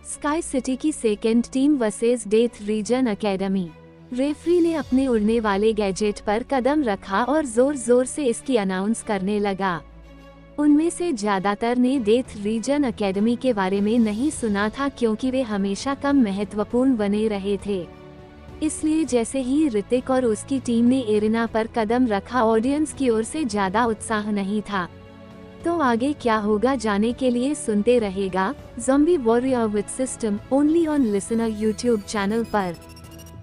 स्काई सिटी की second team versus death region academy. Referee ने अपने उड़ने वाले गैजेट पर कदम रखा और जोर जोर से इसकी अनाउंस करने लगा। उनमें से ज्यादातर ने डेथ रीजन एकेडमी के बारे में नहीं सुना था, क्योंकि वे हमेशा कम महत्वपूर्ण बने रहे थे। इसलिए जैसे ही ऋतिक और उसकी टीम ने एरिना पर कदम रखा, ऑडियंस की ओर से ज्यादा उत्साह नहीं था। तो आगे क्या होगा जानने के लिए सुनते रहेगा zombie warrior with system only on listener YouTube channel पर।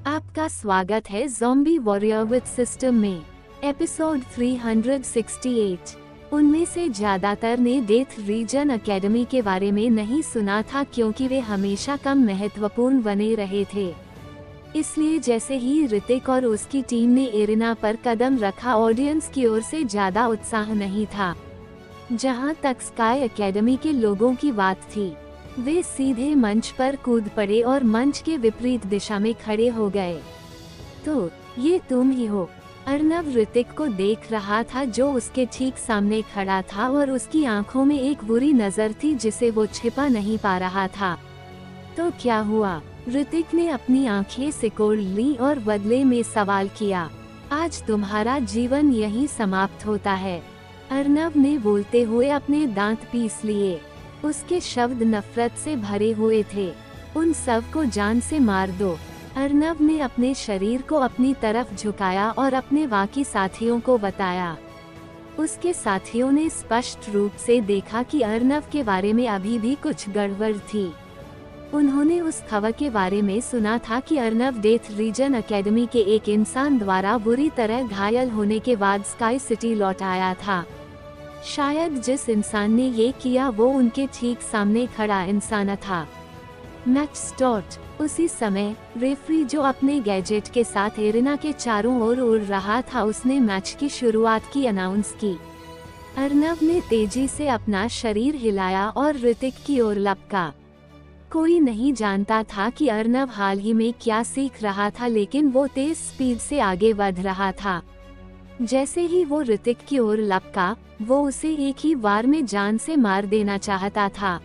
आपका स्वागत है ज़ॉम्बी वॉरियर विद सिस्टम में। एपिसोड 368। उनमें से ज्यादातर ने डेथ रीजन एकेडमी के बारे में नहीं सुना था, क्योंकि वे हमेशा कम महत्वपूर्ण बने रहे थे। इसलिए जैसे ही ऋतिक और उसकी टीम ने एरिना पर कदम रखा, ऑडियंस की ओर से ज्यादा उत्साह नहीं था। जहां तक स्काई एकेडमी के लोगों की बात थी, वे सीधे मंच पर कूद पड़े और मंच के विपरीत दिशा में खड़े हो गए। तो ये तुम ही हो? अर्नव ऋतिक को देख रहा था, जो उसके ठीक सामने खड़ा था, और उसकी आंखों में एक बुरी नजर थी जिसे वो छिपा नहीं पा रहा था। तो क्या हुआ? ऋतिक ने अपनी आंखें सिकोड़ ली और बदले में सवाल किया, आज तुम्हारा जीवन यहीं समाप्त होता है। अर्नव ने बोलते हुए अपने दांत पीस लिए। उसके शब्द नफरत से भरे हुए थे। उन सब को जान से मार दो। अर्नव ने अपने शरीर को अपनी तरफ झुकाया और अपने बाकी साथियों को बताया। उसके साथियों ने स्पष्ट रूप से देखा कि अर्नव के बारे में अभी भी कुछ गड़बड़ थी। उन्होंने उस खबर के बारे में सुना था कि अर्नव डेथ रीजन एकेडमी के एक इंसान द्वारा बुरी तरह घायल होने के बाद स्काई सिटी लौट आया था। शायद जिस इंसान ने ये किया वो उनके ठीक सामने खड़ा इंसान था। Match start. उसी समय रेफरी, जो अपने गैजेट के साथ एरिना के चारों ओर उड़ रहा था, उसने मैच की शुरुआत की अनाउंस की। अर्नव ने तेजी से अपना शरीर हिलाया और ऋतिक की ओर लपका। कोई नहीं जानता था कि अर्नव हाल ही में क्या सीख रहा था, लेकिन वो तेज स्पीड से आगे बढ़ रहा था। जैसे ही वो ऋतिक की ओर लपका, वो उसे एक ही बार में जान से मार देना चाहता था।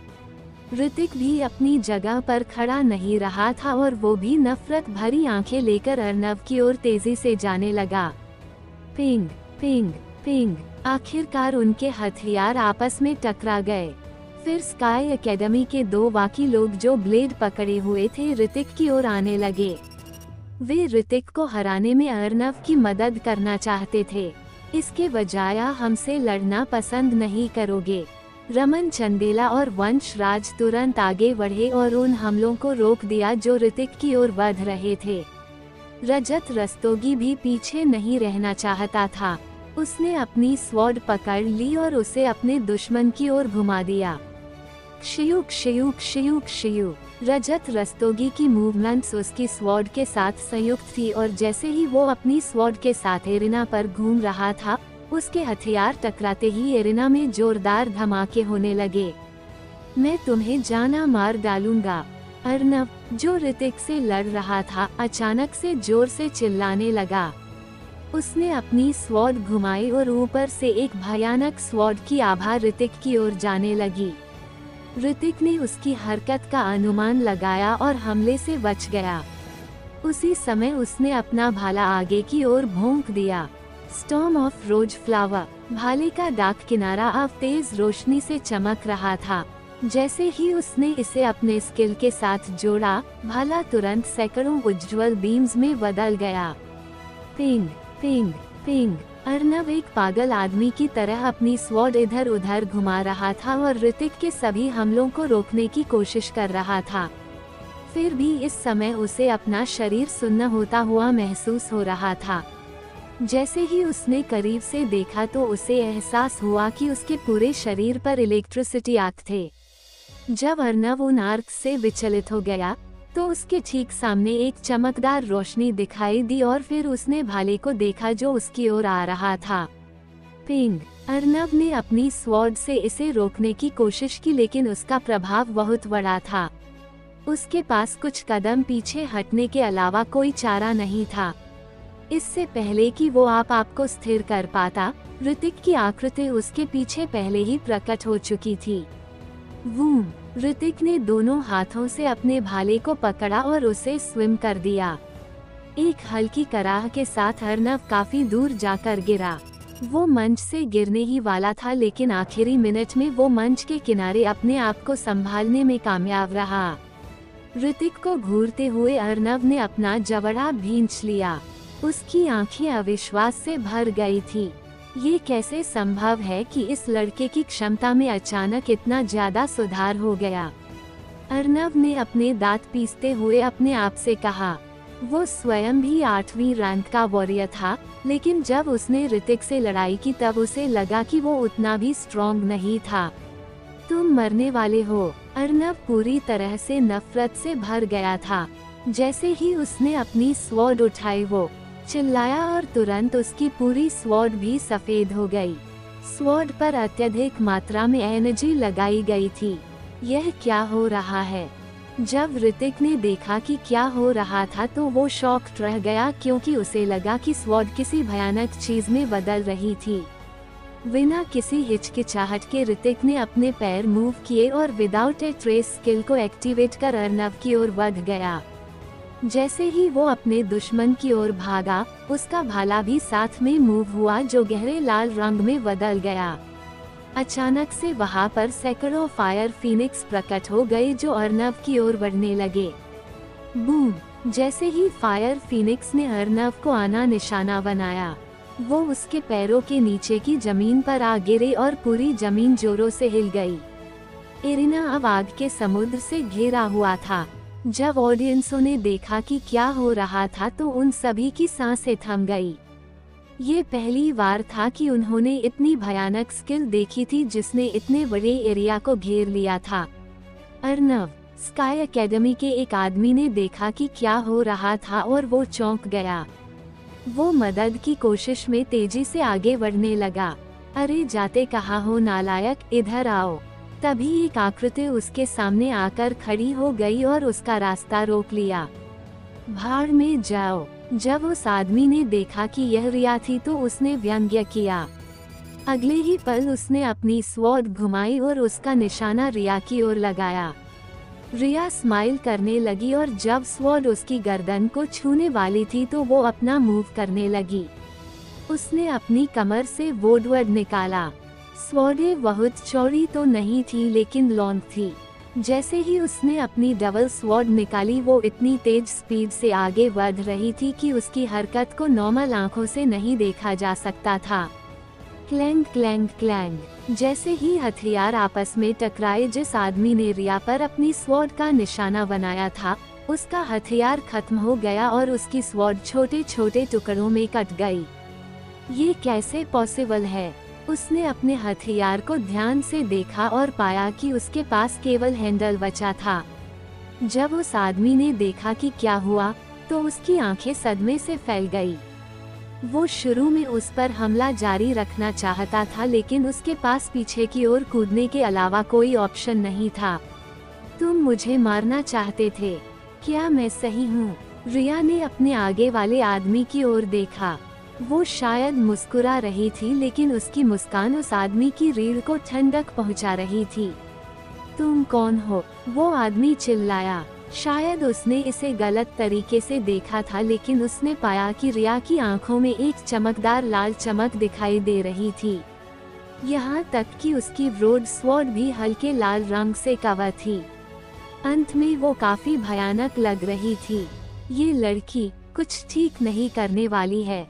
ऋतिक भी अपनी जगह पर खड़ा नहीं रहा था और वो भी नफरत भरी आंखें लेकर अर्नव की ओर तेजी से जाने लगा। Ping ping ping. आखिरकार उनके हथियार आपस में टकरा गए। फिर स्काई एकेडमी के दो बाकी लोग जो ब्लेड पकड़े हुए थे ऋतिक की ओर आने लगे। वे ऋतिक को हराने में अर्नव की मदद करना चाहते थे। इसके बजाय हमसे लड़ना पसंद नहीं करोगे। रमन चंदेला और वंशराज तुरंत आगे बढ़े और उन हमलों को रोक दिया जो ऋतिक की ओर बढ़ रहे थे। रजत रस्तोगी भी पीछे नहीं रहना चाहता था। उसने अपनी स्वॉर्ड पकड़ ली और उसे अपने दुश्मन की ओर घुमा दिया। क्षयु क्षयु क्षयु क्षयु। रजत रस्तोगी की मूवमेंट्स उसकी स्वॉर्ड के साथ संयुक्त थी और जैसे ही वो अपनी स्वॉर्ड के साथ एरिना पर घूम रहा था, उसके हथियार टकराते ही एरिना में जोरदार धमाके होने लगे। मैं तुम्हें जाना मार डालूंगा। अर्नव, जो ऋतिक से लड़ रहा था, अचानक से जोर से चिल्लाने लगा। उसने अपनी स्वॉर्ड घुमाई और ऊपर से एक भयानक स्वॉर्ड की आभा ऋतिक की ओर जाने लगी। ऋतिक ने उसकी हरकत का अनुमान लगाया और हमले से बच गया। उसी समय उसने अपना भाला आगे की ओर भोंक दिया। Storm of rose flower. भाले का डाक किनारा अब तेज रोशनी से चमक रहा था। जैसे ही उसने इसे अपने स्किल के साथ जोड़ा, भाला तुरंत सैकड़ों उज्ज्वल बीम्स में बदल गया। Ping ping ping. अर्नव एक पागल आदमी की तरह अपनी स्वॉर्ड इधर उधर घुमा रहा था और ऋतिक के सभी हमलों को रोकने की कोशिश कर रहा था। फिर भी इस समय उसे अपना शरीर सुन्न होता हुआ महसूस हो रहा था। जैसे ही उसने करीब से देखा तो उसे एहसास हुआ कि उसके पूरे शरीर पर इलेक्ट्रिसिटी आर्क थे। जब अर्नव उन आर्क से विचलित हो गया तो उसके ठीक सामने एक चमकदार रोशनी दिखाई दी और फिर उसने भाले को देखा जो उसकी ओर आ रहा था। पिंग। अर्नव ने अपनी स्वॉर्ड से इसे रोकने की कोशिश की लेकिन उसका प्रभाव बहुत बड़ा था। उसके पास कुछ कदम पीछे हटने के अलावा कोई चारा नहीं था। इससे पहले कि वो आपको स्थिर कर पाता, ऋतिक की आकृति उसके पीछे पहले ही प्रकट हो चुकी थी। वूम। ऋतिक ने दोनों हाथों से अपने भाले को पकड़ा और उसे स्विम कर दिया। एक हल्की कराह के साथ अर्नव काफी दूर जाकर गिरा। वो मंच से गिरने ही वाला था लेकिन आखिरी मिनट में वो मंच के किनारे अपने आप को संभालने में कामयाब रहा। ऋतिक को घूरते हुए अर्नव ने अपना जबड़ा भींच लिया। उसकी आंखें अविश्वास से भर गई थी। ये कैसे संभव है कि इस लड़के की क्षमता में अचानक इतना ज्यादा सुधार हो गया? अर्नव ने अपने दांत पीसते हुए अपने आप से कहा। वो स्वयं भी 8वीं रैंक का वॉरियर था, लेकिन जब उसने ऋतिक से लड़ाई की तब उसे लगा कि वो उतना भी स्ट्रॉन्ग नहीं था। तुम मरने वाले हो। अर्नव पूरी तरह से नफरत से भर गया था। जैसे ही उसने अपनी स्वॉर्ड उठाई वो चिल्लाया और तुरंत उसकी पूरी स्वॉर्ड भी सफेद हो गई। स्वॉर्ड पर अत्यधिक मात्रा में एनर्जी लगाई गई थी। यह क्या हो रहा है? जब ऋतिक ने देखा कि क्या हो रहा था तो वो शॉक्ड रह गया क्योंकि उसे लगा कि स्वॉर्ड किसी भयानक चीज में बदल रही थी। बिना किसी हिचकिचाहट के ऋतिक ने अपने पैर मूव किए और विदाउट ए ट्रेस स्किल को एक्टिवेट कर अर्नव की ओर बढ़ गया। जैसे ही वो अपने दुश्मन की ओर भागा, उसका भाला भी साथ में मूव हुआ जो गहरे लाल रंग में बदल गया। अचानक से वहां पर सैकड़ों फायर फीनिक्स प्रकट हो गए जो अर्नव की ओर बढ़ने लगे। बूम। जैसे ही फायर फीनिक्स ने अर्नव को आना निशाना बनाया, वो उसके पैरों के नीचे की जमीन पर आ गिरे और पूरी जमीन जोरों से हिल गई। एरिना अब आग के समुद्र से घिरा हुआ था। जब ऑडियंसों ने देखा कि क्या हो रहा था तो उन सभी की सांसें थम गई। ये पहली बार था कि उन्होंने इतनी भयानक स्किल देखी थी जिसने इतने बड़े एरिया को घेर लिया था। अर्नव। स्काई एकेडमी के एक आदमी ने देखा कि क्या हो रहा था और वो चौंक गया। वो मदद की कोशिश में तेजी से आगे बढ़ने लगा। अरे जाते कहाँ हो नालायक, इधर आओ। तभी एक आकृति उसके सामने आकर खड़ी हो गई और उसका रास्ता रोक लिया। भाड़ में जाओ। जब उस आदमी ने देखा कि यह रिया थी तो उसने व्यंग्य किया। अगले ही पल उसने अपनी स्वॉर्ड घुमाई और उसका निशाना रिया की ओर लगाया। रिया स्माइल करने लगी और जब स्वॉर्ड उसकी गर्दन को छूने वाली थी तो वो अपना मूव करने लगी। उसने अपनी कमर से वोडवर्ड निकाला। स्वॉर्ड बहुत चौड़ी तो नहीं थी लेकिन लॉन्ग थी। जैसे ही उसने अपनी डबल स्वॉर्ड निकाली वो इतनी तेज स्पीड से आगे बढ़ रही थी कि उसकी हरकत को नॉर्मल आंखों से नहीं देखा जा सकता था। क्लैंग क्लैंग क्लैंग जैसे ही हथियार आपस में टकराए, जिस आदमी ने रिया पर अपनी स्वॉर्ड का निशाना बनाया था उसका हथियार खत्म हो गया और उसकी स्वॉर्ड छोटे छोटे टुकड़ों में कट गई। ये कैसे पॉसिबल है? उसने अपने हथियार को ध्यान से देखा और पाया कि उसके पास केवल हैंडल बचा था। जब उस आदमी ने देखा कि क्या हुआ तो उसकी आंखें सदमे से फैल गई। वो शुरू में उस पर हमला जारी रखना चाहता था लेकिन उसके पास पीछे की ओर कूदने के अलावा कोई ऑप्शन नहीं था। तुम मुझे मारना चाहते थे, क्या मैं सही हूँ? रिया ने अपने आगे वाले आदमी की ओर देखा। वो शायद मुस्कुरा रही थी लेकिन उसकी मुस्कान उस आदमी की रीढ़ को ठंडक पहुंचा रही थी। तुम कौन हो? वो आदमी चिल्लाया। शायद उसने इसे गलत तरीके से देखा था लेकिन उसने पाया कि रिया की आंखों में एक चमकदार लाल चमक दिखाई दे रही थी। यहाँ तक कि उसकी ब्रॉड स्वॉर्ड भी हल्के लाल रंग से कवर थी। अंत में वो काफी भयानक लग रही थी। ये लड़की कुछ ठीक नहीं करने वाली है।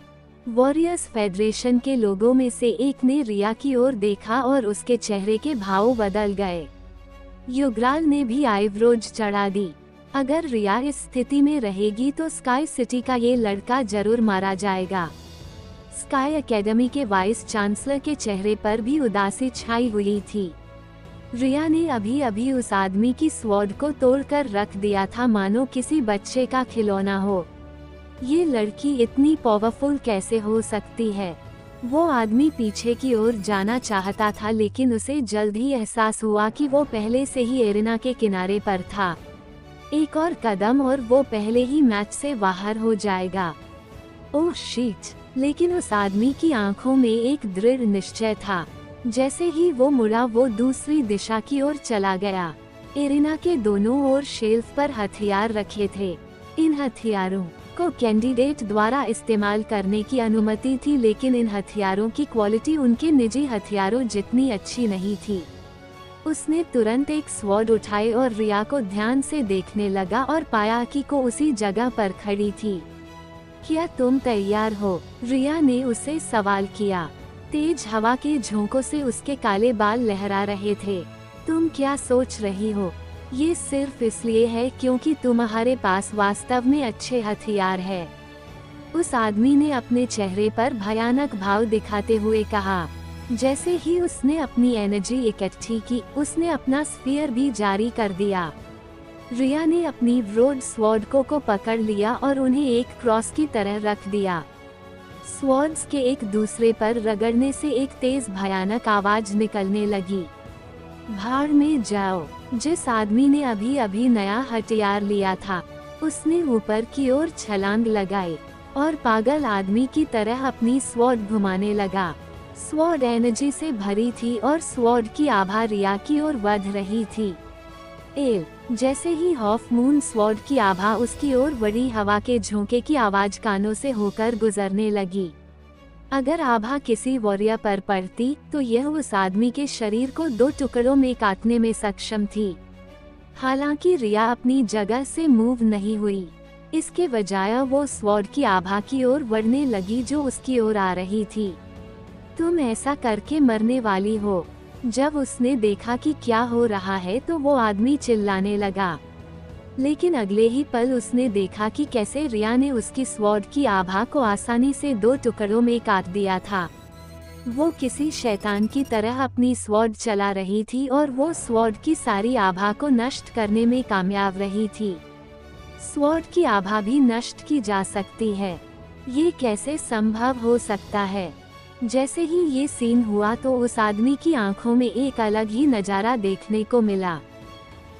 वॉरियर्स फेडरेशन के लोगों में से एक ने रिया की ओर देखा और उसके चेहरे के भाव बदल गए। युगराल ने भी आईब्रोज चढ़ा दी। अगर रिया इस स्थिति में रहेगी तो स्काई सिटी का ये लड़का जरूर मारा जाएगा। स्काई एकेडमी के वाइस चांसलर के चेहरे पर भी उदासी छाई हुई थी। रिया ने अभी अभी उस आदमी की स्वॉर्ड को तोड़कर रख दिया था मानो किसी बच्चे का खिलौना हो। ये लड़की इतनी पावरफुल कैसे हो सकती है? वो आदमी पीछे की ओर जाना चाहता था लेकिन उसे जल्द ही एहसास हुआ कि वो पहले से ही एरिना के किनारे पर था। एक और कदम और वो पहले ही मैच से बाहर हो जाएगा। Oh shit! लेकिन उस आदमी की आंखों में एक दृढ़ निश्चय था। जैसे ही वो मुड़ा वो दूसरी दिशा की ओर चला गया। एरिना के दोनों ओर शेल्फ पर हथियार रखे थे। इन हथियारों को कैंडिडेट द्वारा इस्तेमाल करने की अनुमति थी लेकिन इन हथियारों की क्वालिटी उनके निजी हथियारों जितनी अच्छी नहीं थी। उसने तुरंत एक स्वॉर्ड उठाए और रिया को ध्यान से देखने लगा और पाया कि को उसी जगह पर खड़ी थी। क्या तुम तैयार हो? रिया ने उसे सवाल किया। तेज हवा के झोंकों से उसके काले बाल लहरा रहे थे। तुम क्या सोच रही हो? ये सिर्फ इसलिए है क्योंकि तुम्हारे पास वास्तव में अच्छे हथियार है। उस आदमी ने अपने चेहरे पर भयानक भाव दिखाते हुए कहा। जैसे ही उसने अपनी एनर्जी इकट्ठी की उसने अपना स्फीयर भी जारी कर दिया। रिया ने अपनी ब्रॉड स्वॉर्ड को पकड़ लिया और उन्हें एक क्रॉस की तरह रख दिया। स्वॉर्ड्स के एक दूसरे पर रगड़ने से एक तेज भयानक आवाज निकलने लगी। भाड़ में जाओ! जिस आदमी ने अभी अभी नया हथियार लिया था उसने ऊपर की ओर छलांग लगाई और पागल आदमी की तरह अपनी स्वॉर्ड घुमाने लगा। स्वॉर्ड एनर्जी से भरी थी और स्वॉर्ड की आभा रिया की ओर बढ़ रही थी। जैसे ही हाफ मून स्वॉर्ड की आभा उसकी ओर बढ़ी, हवा के झोंके की आवाज कानों से होकर गुजरने लगी। अगर आभा किसी वॉरियर पर पड़ती तो यह उस आदमी के शरीर को दो टुकड़ों में काटने में सक्षम थी। हालांकि रिया अपनी जगह से मूव नहीं हुई। इसके बजाय वो स्वॉर्ड की आभा की ओर बढ़ने लगी जो उसकी ओर आ रही थी। तुम ऐसा करके मरने वाली हो। जब उसने देखा कि क्या हो रहा है तो वो आदमी चिल्लाने लगा। लेकिन अगले ही पल उसने देखा कि कैसे रिया ने उसकी स्वॉर्ड की आभा को आसानी से दो टुकड़ों में काट दिया था। वो किसी शैतान की तरह अपनी स्वॉर्ड चला रही थी और वो स्वॉर्ड की सारी आभा को नष्ट करने में कामयाब रही थी। स्वॉर्ड की आभा भी नष्ट की जा सकती है। ये कैसे संभव हो सकता है? जैसे ही ये सीन हुआ तो उस आदमी की आंखों में एक अलग ही नजारा देखने को मिला।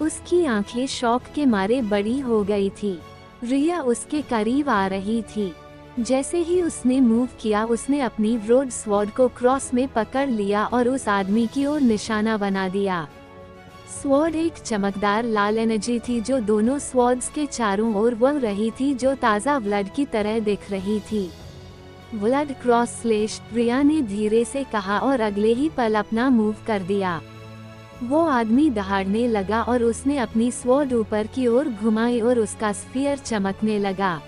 उसकी आंखें शौक के मारे बड़ी हो गई थी। रिया उसके करीब आ रही थी। जैसे ही उसने मूव किया, उसने अपनी ब्रॉड स्वॉर्ड को क्रॉस में पकड़ लिया और उस आदमी की ओर निशाना बना दिया। स्वॉर्ड एक चमकदार लाल एनर्जी थी जो दोनों स्वॉर्ड्स के चारों ओर बह रही थी, जो ताज़ा ब्लड की तरह दिख रही थी। ब्लड क्रॉस स्लेश, रिया ने धीरे से कहा और अगले ही पल अपना मूव कर दिया। वो आदमी दहाड़ने लगा और उसने अपनी स्वॉर्ड ऊपर की ओर घुमाई और उसका स्फीयर चमकने लगा।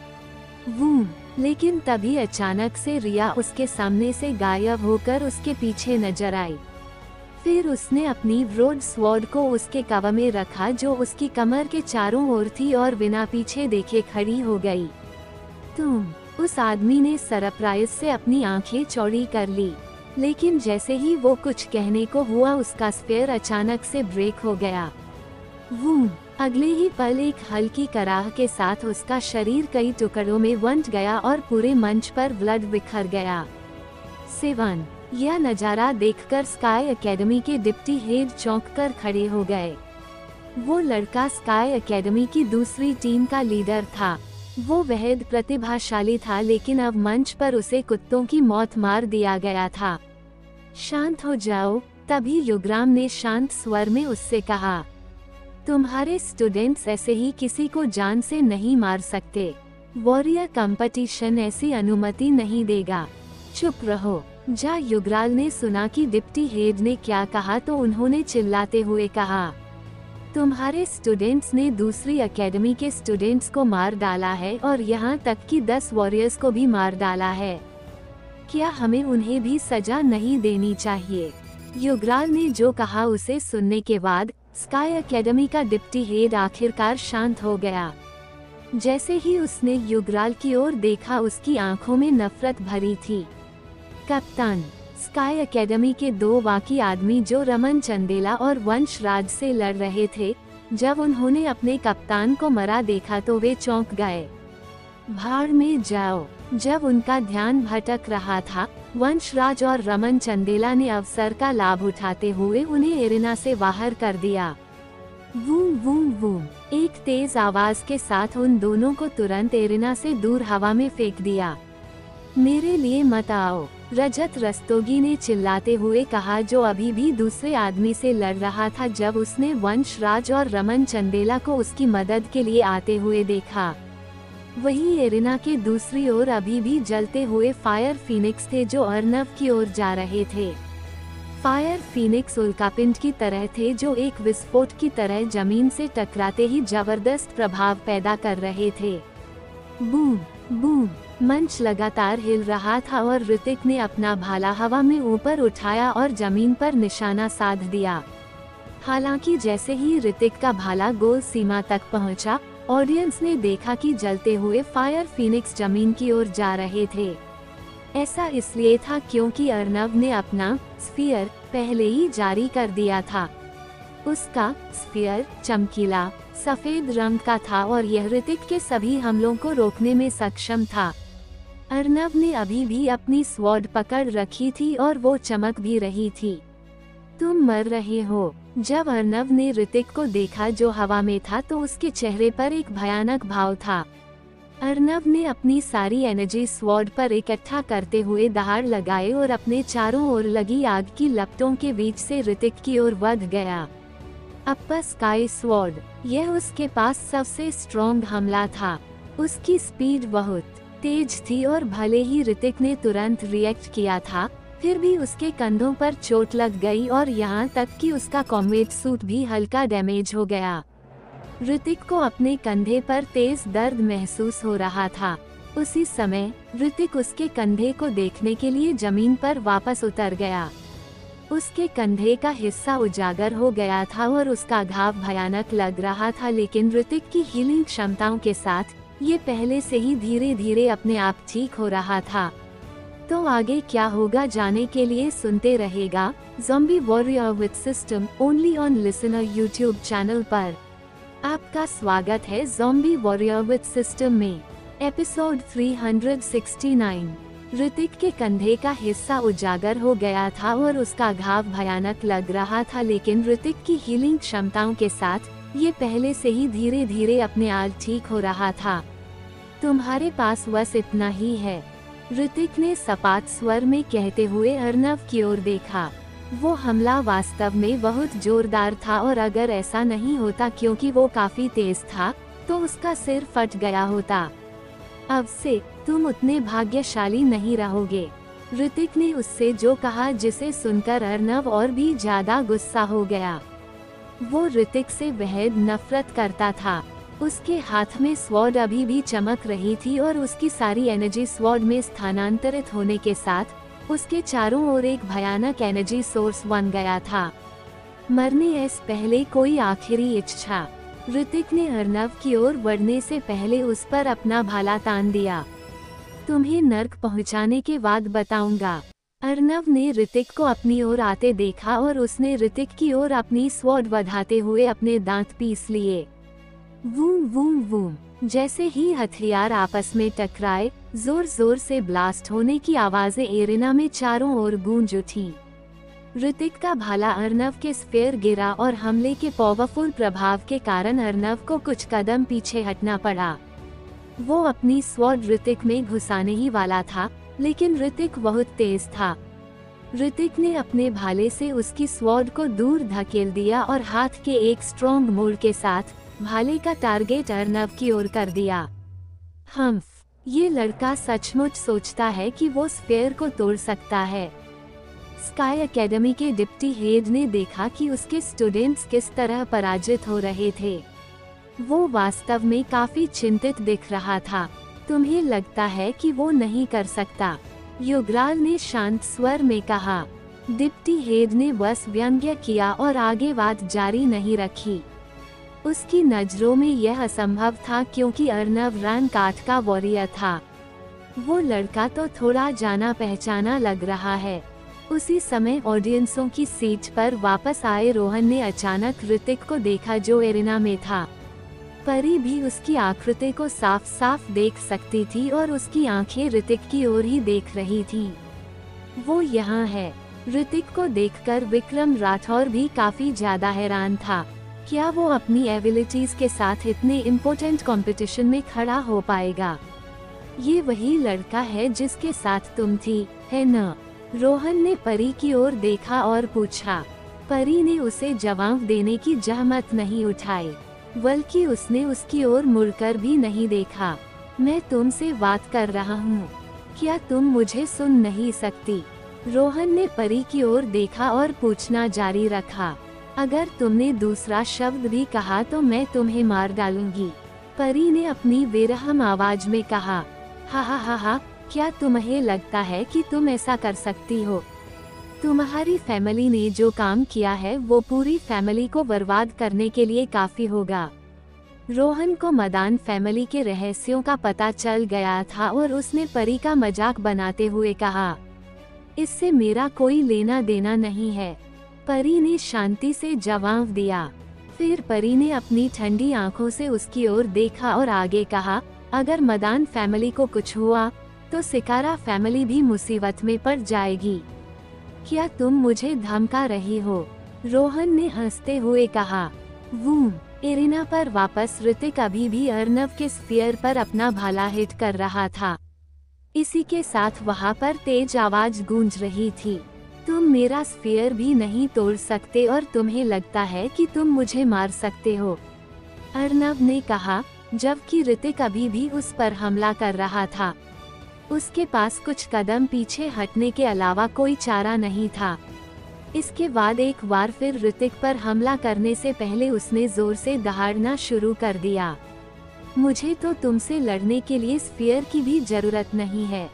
वूम! लेकिन तभी अचानक से रिया उसके सामने से गायब होकर उसके पीछे नजर आई। फिर उसने अपनी ब्रॉड स्वॉर्ड को उसके कवर में रखा जो उसकी कमर के चारों ओर थी और बिना पीछे देखे खड़ी हो गई। तुम! उस आदमी ने सरप्राइज से अपनी आंखें चौड़ी कर ली, लेकिन जैसे ही वो कुछ कहने को हुआ, उसका स्फीयर अचानक से ब्रेक हो गया। वूम! अगले ही पल एक हल्की कराह के साथ उसका शरीर कई टुकड़ों में बंट गया और पूरे मंच पर ब्लड बिखर गया। 7 यह नज़ारा देखकर स्काई एकेडमी के डिप्टी हेड चौंक कर खड़े हो गए। वो लड़का स्काई एकेडमी की दूसरी टीम का लीडर था। वो बेहद प्रतिभाशाली था, लेकिन अब मंच पर उसे कुत्तों की मौत मार दिया गया था। शांत हो जाओ, तभी युगराम ने शांत स्वर में उससे कहा। तुम्हारे स्टूडेंट्स ऐसे ही किसी को जान से नहीं मार सकते। वॉरियर कंपटीशन ऐसी अनुमति नहीं देगा। चुप रहो। जा युगराल ने सुना कि डिप्टी हेड ने क्या कहा तो उन्होंने चिल्लाते हुए कहा, तुम्हारे स्टूडेंट्स ने दूसरी एकेडमी के स्टूडेंट्स को मार डाला है और यहाँ तक कि 10 वॉरियर्स को भी मार डाला है। क्या हमें उन्हें भी सजा नहीं देनी चाहिए? युगराल ने जो कहा उसे सुनने के बाद स्काई एकेडमी का डिप्टी हेड आखिरकार शांत हो गया। जैसे ही उसने युगराल की ओर देखा, उसकी आंखों में नफरत भरी थी। कप्तान! स्काई एकेडमी के 2 बाकी आदमी जो रमन चंदेला और वंशराज से लड़ रहे थे, जब उन्होंने अपने कप्तान को मरा देखा तो वे चौंक गए। भाड़ में जाओ! जब उनका ध्यान भटक रहा था, वंशराज और रमन चंदेला ने अवसर का लाभ उठाते हुए उन्हें एरिना से बाहर कर दिया। वूम वूम वूम! एक तेज आवाज के साथ उन दोनों को तुरंत एरिना से दूर हवा में फेंक दिया। मेरे लिए मत आओ! रजत रस्तोगी ने चिल्लाते हुए कहा, जो अभी भी दूसरे आदमी से लड़ रहा था जब उसने वंशराज और रमन चंदेला को उसकी मदद के लिए आते हुए देखा। वहीं एरिना के दूसरी ओर अभी भी जलते हुए फायर फीनिक्स थे जो अर्नव की ओर जा रहे थे। फायर फीनिक्स उल्कापिंड की तरह थे जो एक विस्फोट की तरह जमीन से टकराते ही जबरदस्त प्रभाव पैदा कर रहे थे। Boom boom! मंच लगातार हिल रहा था और ऋतिक ने अपना भाला हवा में ऊपर उठाया और जमीन पर निशाना साध दिया। हालांकि जैसे ही ऋतिक का भाला गोल सीमा तक पहुंचा, ऑडियंस ने देखा कि जलते हुए फायर फीनिक्स जमीन की ओर जा रहे थे। ऐसा इसलिए था क्योंकि अर्नव ने अपना स्फीयर पहले ही जारी कर दिया था। उसका स्फीयर चमकीला सफेद रंग का था और यह ऋतिक के सभी हमलों को रोकने में सक्षम था। अर्नव ने अभी भी अपनी स्वॉर्ड पकड़ रखी थी और वो चमक भी रही थी। तुम मर रहे हो। जब अर्नव ने ऋतिक को देखा जो हवा में था, तो उसके चेहरे पर एक भयानक भाव था। अर्नव ने अपनी सारी एनर्जी स्वॉर्ड पर इकट्ठा करते हुए दहाड़ लगाए और अपने चारों ओर लगी आग की लपटों के बीच से ऋतिक की ओर बढ़ गया। अप्पर स्काई स्वॉर्ड, यह उसके पास सबसे स्ट्रॉन्ग हमला था। उसकी स्पीड बहुत तेज थी और भले ही ऋतिक ने तुरंत रिएक्ट किया था, फिर भी उसके कंधों पर चोट लग गई और यहाँ तक कि उसका कॉम्बैट सूट भी हल्का डैमेज हो गया। ऋतिक को अपने कंधे पर तेज दर्द महसूस हो रहा था। उसी समय ऋतिक उसके कंधे को देखने के लिए जमीन पर वापस उतर गया। उसके कंधे का हिस्सा उजागर हो गया था और उसका घाव भयानक लग रहा था, लेकिन ऋतिक की हीलिंग क्षमताओं के साथ ये पहले से ही धीरे धीरे अपने आप ठीक हो रहा था। तो आगे क्या होगा जानने के लिए सुनते रहेगा zombie warrior with system only on listener YouTube channel पर। आपका स्वागत है ज़ॉम्बी वॉरियर विद सिस्टम में। एपिसोड 369। ऋतिक के कंधे का हिस्सा उजागर हो गया था और उसका घाव भयानक लग रहा था, लेकिन ऋतिक की हीलिंग क्षमताओं के साथ ये पहले से ही धीरे धीरे अपने आप ठीक हो रहा था। तुम्हारे पास बस इतना ही है, ऋतिक ने सपाट स्वर में कहते हुए अर्नव की ओर देखा। वो हमला वास्तव में बहुत जोरदार था और अगर ऐसा नहीं होता क्योंकि वो काफी तेज था, तो उसका सिर फट गया होता। अब से तुम उतने भाग्यशाली नहीं रहोगे, ऋतिक ने उससे जो कहा, जिसे सुनकर अर्नव और भी ज्यादा गुस्सा हो गया। वो ऋतिक से बेहद नफरत करता था। उसके हाथ में स्वॉर्ड अभी भी चमक रही थी और उसकी सारी एनर्जी स्वॉर्ड में स्थानांतरित होने के साथ उसके चारों ओर एक भयानक एनर्जी सोर्स बन गया था। मरने से पहले कोई आखिरी इच्छा। ऋतिक ने अर्नव की ओर बढ़ने से पहले उस पर अपना भाला तान दिया। तुम्हें नर्क पहुंचाने के बाद बताऊंगा। अर्नव ने ऋतिक को अपनी ओर आते देखा और उसने ऋतिक की ओर अपनी स्वॉर्ड बढ़ाते हुए अपने दांत पीस लिए। वूम वूम वूम, जैसे ही हथियार आपस में टकराए, जोर जोर से ब्लास्ट होने की आवाजें एरिना में चारों ओर गूंज उठी। ऋतिक का भाला अर्नव के स्फीयर गिरा और हमले के पावरफुल प्रभाव के कारण अर्नव को कुछ कदम पीछे हटना पड़ा। वो अपनी स्वॉर्ड ऋतिक में घुसाने ही वाला था, लेकिन ऋतिक बहुत तेज था। ऋतिक ने अपने भाले से उसकी स्वॉर्ड को दूर धकेल दिया और हाथ के एक स्ट्रॉन्ग मोड़ के साथ भाले का टारगेट अर्नव की ओर कर दिया। ये लड़का सचमुच सोचता है कि वो स्फीयर को तोड़ सकता है। स्काई एकेडमी के डिप्टी हेड ने देखा कि उसके स्टूडेंट्स किस तरह पराजित हो रहे थे। वो वास्तव में काफी चिंतित दिख रहा था। तुम्हें लगता है कि वो नहीं कर सकता, युगराल ने शांत स्वर में कहा। डिप्टी हेड ने बस व्यंग्य किया और आगे बात जारी नहीं रखी। उसकी नजरों में यह असंभव था क्योंकि अर्नव रैंक 8 का वॉरियर था। वो लड़का तो थोड़ा जाना पहचाना लग रहा है। उसी समय ऑडियंसों की सीट पर वापस आए रोहन ने अचानक ऋतिक को देखा जो एरिना में था। परी भी उसकी आकृति को साफ साफ देख सकती थी और उसकी आंखें ऋतिक की ओर ही देख रही थी। वो यहाँ है। ऋतिक को देखकर विक्रम राठौर भी काफी ज्यादा हैरान था। क्या वो अपनी एबिलिटीज के साथ इतने इम्पोर्टेंट कंपटीशन में खड़ा हो पाएगा? ये वही लड़का है जिसके साथ तुम थी, है न? रोहन ने परी की ओर देखा और पूछा। परी ने उसे जवाब देने की जहमत नहीं उठाई, बल्कि उसने उसकी ओर मुड़कर भी नहीं देखा। मैं तुमसे बात कर रहा हूँ, क्या तुम मुझे सुन नहीं सकती? रोहन ने परी की ओर देखा और पूछना जारी रखा। अगर तुमने दूसरा शब्द भी कहा तो मैं तुम्हें मार डालूंगी, परी ने अपनी बेरहम आवाज में कहा। हा हा हा हा, क्या तुम्हें लगता है कि तुम ऐसा कर सकती हो? तुम्हारी फैमिली ने जो काम किया है वो पूरी फैमिली को बर्बाद करने के लिए काफी होगा। रोहन को मदान फैमिली के रहस्यों का पता चल गया था और उसने परी का मजाक बनाते हुए कहा, इससे मेरा कोई लेना देना नहीं है। परी ने शांति से जवाब दिया। फिर परी ने अपनी ठंडी आंखों से उसकी ओर देखा और आगे कहा, अगर मदान फैमिली को कुछ हुआ तो सिकारा फैमिली भी मुसीबत में पड़ जाएगी। क्या तुम मुझे धमका रही हो? रोहन ने हंसते हुए कहा। वूम, एरिना पर वापस ऋतिक अभी भी अर्नव के स्फीयर पर अपना भाला हिट कर रहा था। इसी के साथ वहां पर तेज आवाज गूंज रही थी। तुम मेरा स्फीयर भी नहीं तोड़ सकते और तुम्हें लगता है कि तुम मुझे मार सकते हो, अर्नव ने कहा, जबकि ऋतिक अभी भी उस पर हमला कर रहा था। उसके पास कुछ कदम पीछे हटने के अलावा कोई चारा नहीं था। इसके बाद एक बार फिर ऋतिक पर हमला करने से पहले उसने जोर से दहाड़ना शुरू कर दिया। मुझे तो तुमसे लड़ने के लिए स्फीयर की भी जरूरत नहीं है,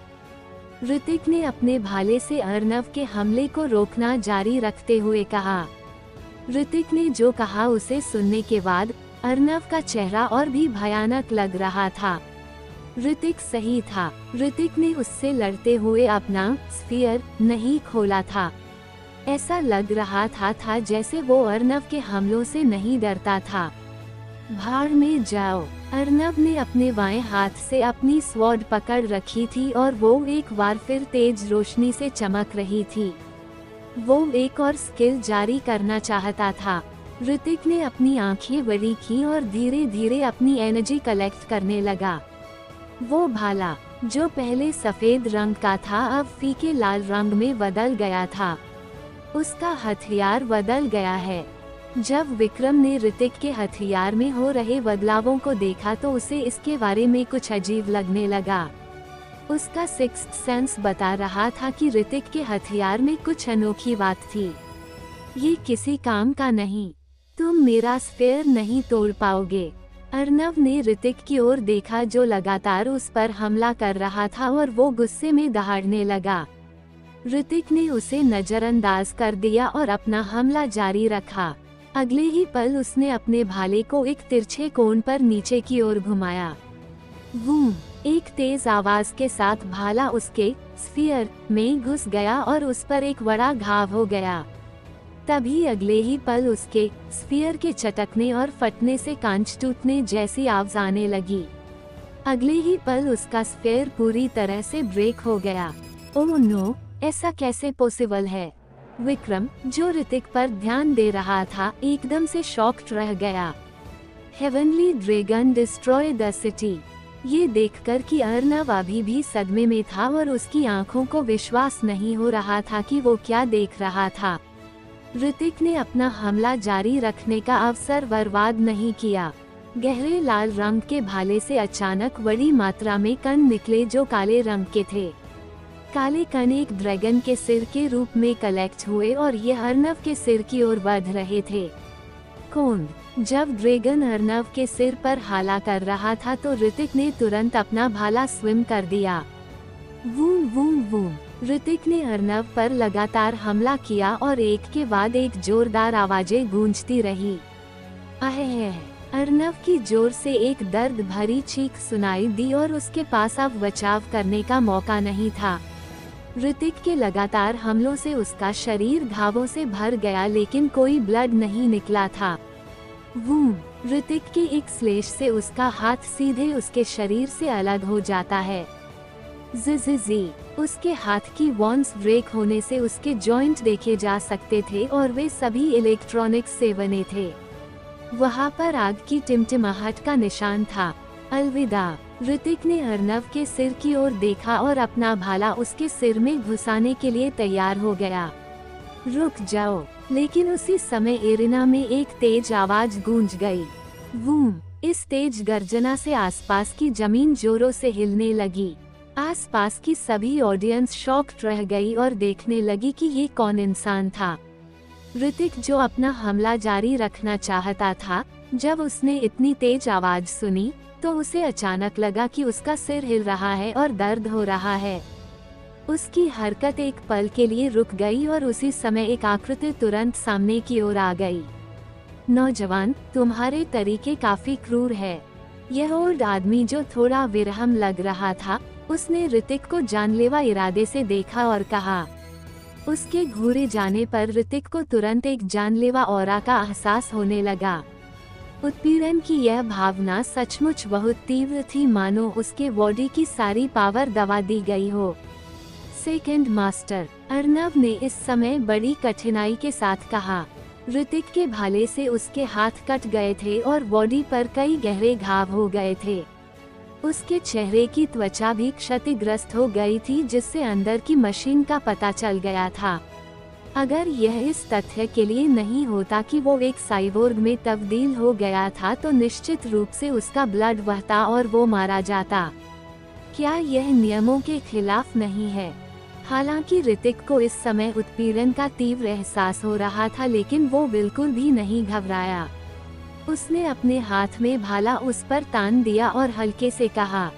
ऋतिक ने अपने भाले से अर्नव के हमले को रोकना जारी रखते हुए कहा। ऋतिक ने जो कहा उसे सुनने के बाद अर्नव का चेहरा और भी भयानक लग रहा था। ऋतिक सही था। ऋतिक ने उससे लड़ते हुए अपना स्फीयर नहीं खोला था। ऐसा लग रहा था जैसे वो अर्नव के हमलों से नहीं डरता था। भाड़ में जाओ, अर्नव ने अपने बाएं हाथ से अपनी स्वॉर्ड पकड़ रखी थी और वो एक बार फिर तेज रोशनी से चमक रही थी। वो एक और स्किल जारी करना चाहता था। ऋतिक ने अपनी आंखें बड़ी की और धीरे धीरे अपनी एनर्जी कलेक्ट करने लगा। वो भाला जो पहले सफेद रंग का था अब फीके लाल रंग में बदल गया था। उसका हथियार बदल गया है। जब विक्रम ने ऋतिक के हथियार में हो रहे बदलावों को देखा तो उसे इसके बारे में कुछ अजीब लगने लगा। उसका सिक्स्थ सेंस बता रहा था कि ऋतिक के हथियार में कुछ अनोखी बात थी। ये किसी काम का नहीं, तुम मेरा स्फेयर नहीं तोड़ पाओगे। अर्नव ने ऋतिक की ओर देखा जो लगातार उस पर हमला कर रहा था और वो गुस्से में दहाड़ने लगा। ऋतिक ने उसे नजरअंदाज कर दिया और अपना हमला जारी रखा। अगले ही पल उसने अपने भाले को एक तिरछे कोण पर नीचे की ओर घुमाया। वूम! एक तेज आवाज के साथ भाला उसके स्फीयर में घुस गया और उस पर एक बड़ा घाव हो गया। तभी अगले ही पल उसके स्फीयर के चटकने और फटने से कांच टूटने जैसी आवाज आने लगी। अगले ही पल उसका स्फीयर पूरी तरह से ब्रेक हो गया। ओह नो, ऐसा कैसे पॉसिबल है? विक्रम, जो ऋतिक पर ध्यान दे रहा था, एकदम से शॉक्ड रह गया। Heavenly dragon destroy the city. ये देखकर कि अर्नव अभी भी सदमे में था और उसकी आंखों को विश्वास नहीं हो रहा था कि वो क्या देख रहा था। ऋतिक ने अपना हमला जारी रखने का अवसर बर्बाद नहीं किया। गहरे लाल रंग के भाले से अचानक बड़ी मात्रा में कण निकले जो काले रंग के थे। काले कण एक ड्रैगन के सिर के रूप में कलेक्ट हुए और ये अर्नव के सिर की ओर बढ़ रहे थे। कौन? जब ड्रैगन अर्नव के सिर पर हमला कर रहा था तो ऋतिक ने तुरंत अपना भाला स्विम कर दिया। वूम वूम वूम! ऋतिक ने अर्नव पर लगातार हमला किया और एक के बाद एक जोरदार आवाजें गूंजती रही। आहे! अर्नव की जोर से एक दर्द भरी चीख सुनाई दी और उसके पास अब बचाव करने का मौका नहीं था। ऋतिक के लगातार हमलों से उसका शरीर घावों से भर गया लेकिन कोई ब्लड नहीं निकला था। वूम! ऋतिक के एक स्लेश से उसका हाथ सीधे उसके शरीर से अलग हो जाता है। जी! उसके हाथ की वॉन्स ब्रेक होने से उसके जॉइंट देखे जा सकते थे और वे सभी इलेक्ट्रॉनिक्स से बने थे। वहाँ पर आग की टिमटिमाहट का निशान था। अलविदा! ऋतिक ने अर्नव के सिर की ओर देखा और अपना भाला उसके सिर में घुसाने के लिए तैयार हो गया। रुक जाओ! लेकिन उसी समय एरिना में एक तेज आवाज गूंज गई। वूम! इस तेज गर्जना से आसपास की जमीन जोरों से हिलने लगी। आसपास की सभी ऑडियंस शॉक्ड रह गई और देखने लगी कि ये कौन इंसान था। ऋतिक जो अपना हमला जारी रखना चाहता था, जब उसने इतनी तेज आवाज सुनी तो उसे अचानक लगा कि उसका सिर हिल रहा है और दर्द हो रहा है। उसकी हरकत एक पल के लिए रुक गई और उसी समय एक आकृति तुरंत सामने की ओर आ गई। नौजवान, तुम्हारे तरीके काफी क्रूर है। यह ओल्ड आदमी जो थोड़ा विरहम लग रहा था, उसने ऋतिक को जानलेवा इरादे से देखा और कहा। उसके घूरे जाने पर ऋतिक को तुरंत एक जानलेवा ऑरा का एहसास होने लगा। उत्पीड़न की यह भावना सचमुच बहुत तीव्र थी, मानो उसके बॉडी की सारी पावर दबा दी गई हो। सेकंड मास्टर, अर्नव ने इस समय बड़ी कठिनाई के साथ कहा। ऋतिक के भाले से उसके हाथ कट गए थे और बॉडी पर कई गहरे घाव हो गए थे। उसके चेहरे की त्वचा भी क्षतिग्रस्त हो गई थी, जिससे अंदर की मशीन का पता चल गया था। अगर यह इस तथ्य के लिए नहीं होता कि वो एक साइबोर्ग में तब्दील हो गया था तो निश्चित रूप से उसका ब्लड बहता और वो मारा जाता। क्या यह नियमों के खिलाफ नहीं है? हालांकि ऋतिक को इस समय उत्पीड़न का तीव्र एहसास हो रहा था, लेकिन वो बिल्कुल भी नहीं घबराया। उसने अपने हाथ में भाला उस पर तान दिया और हल्के से कहा,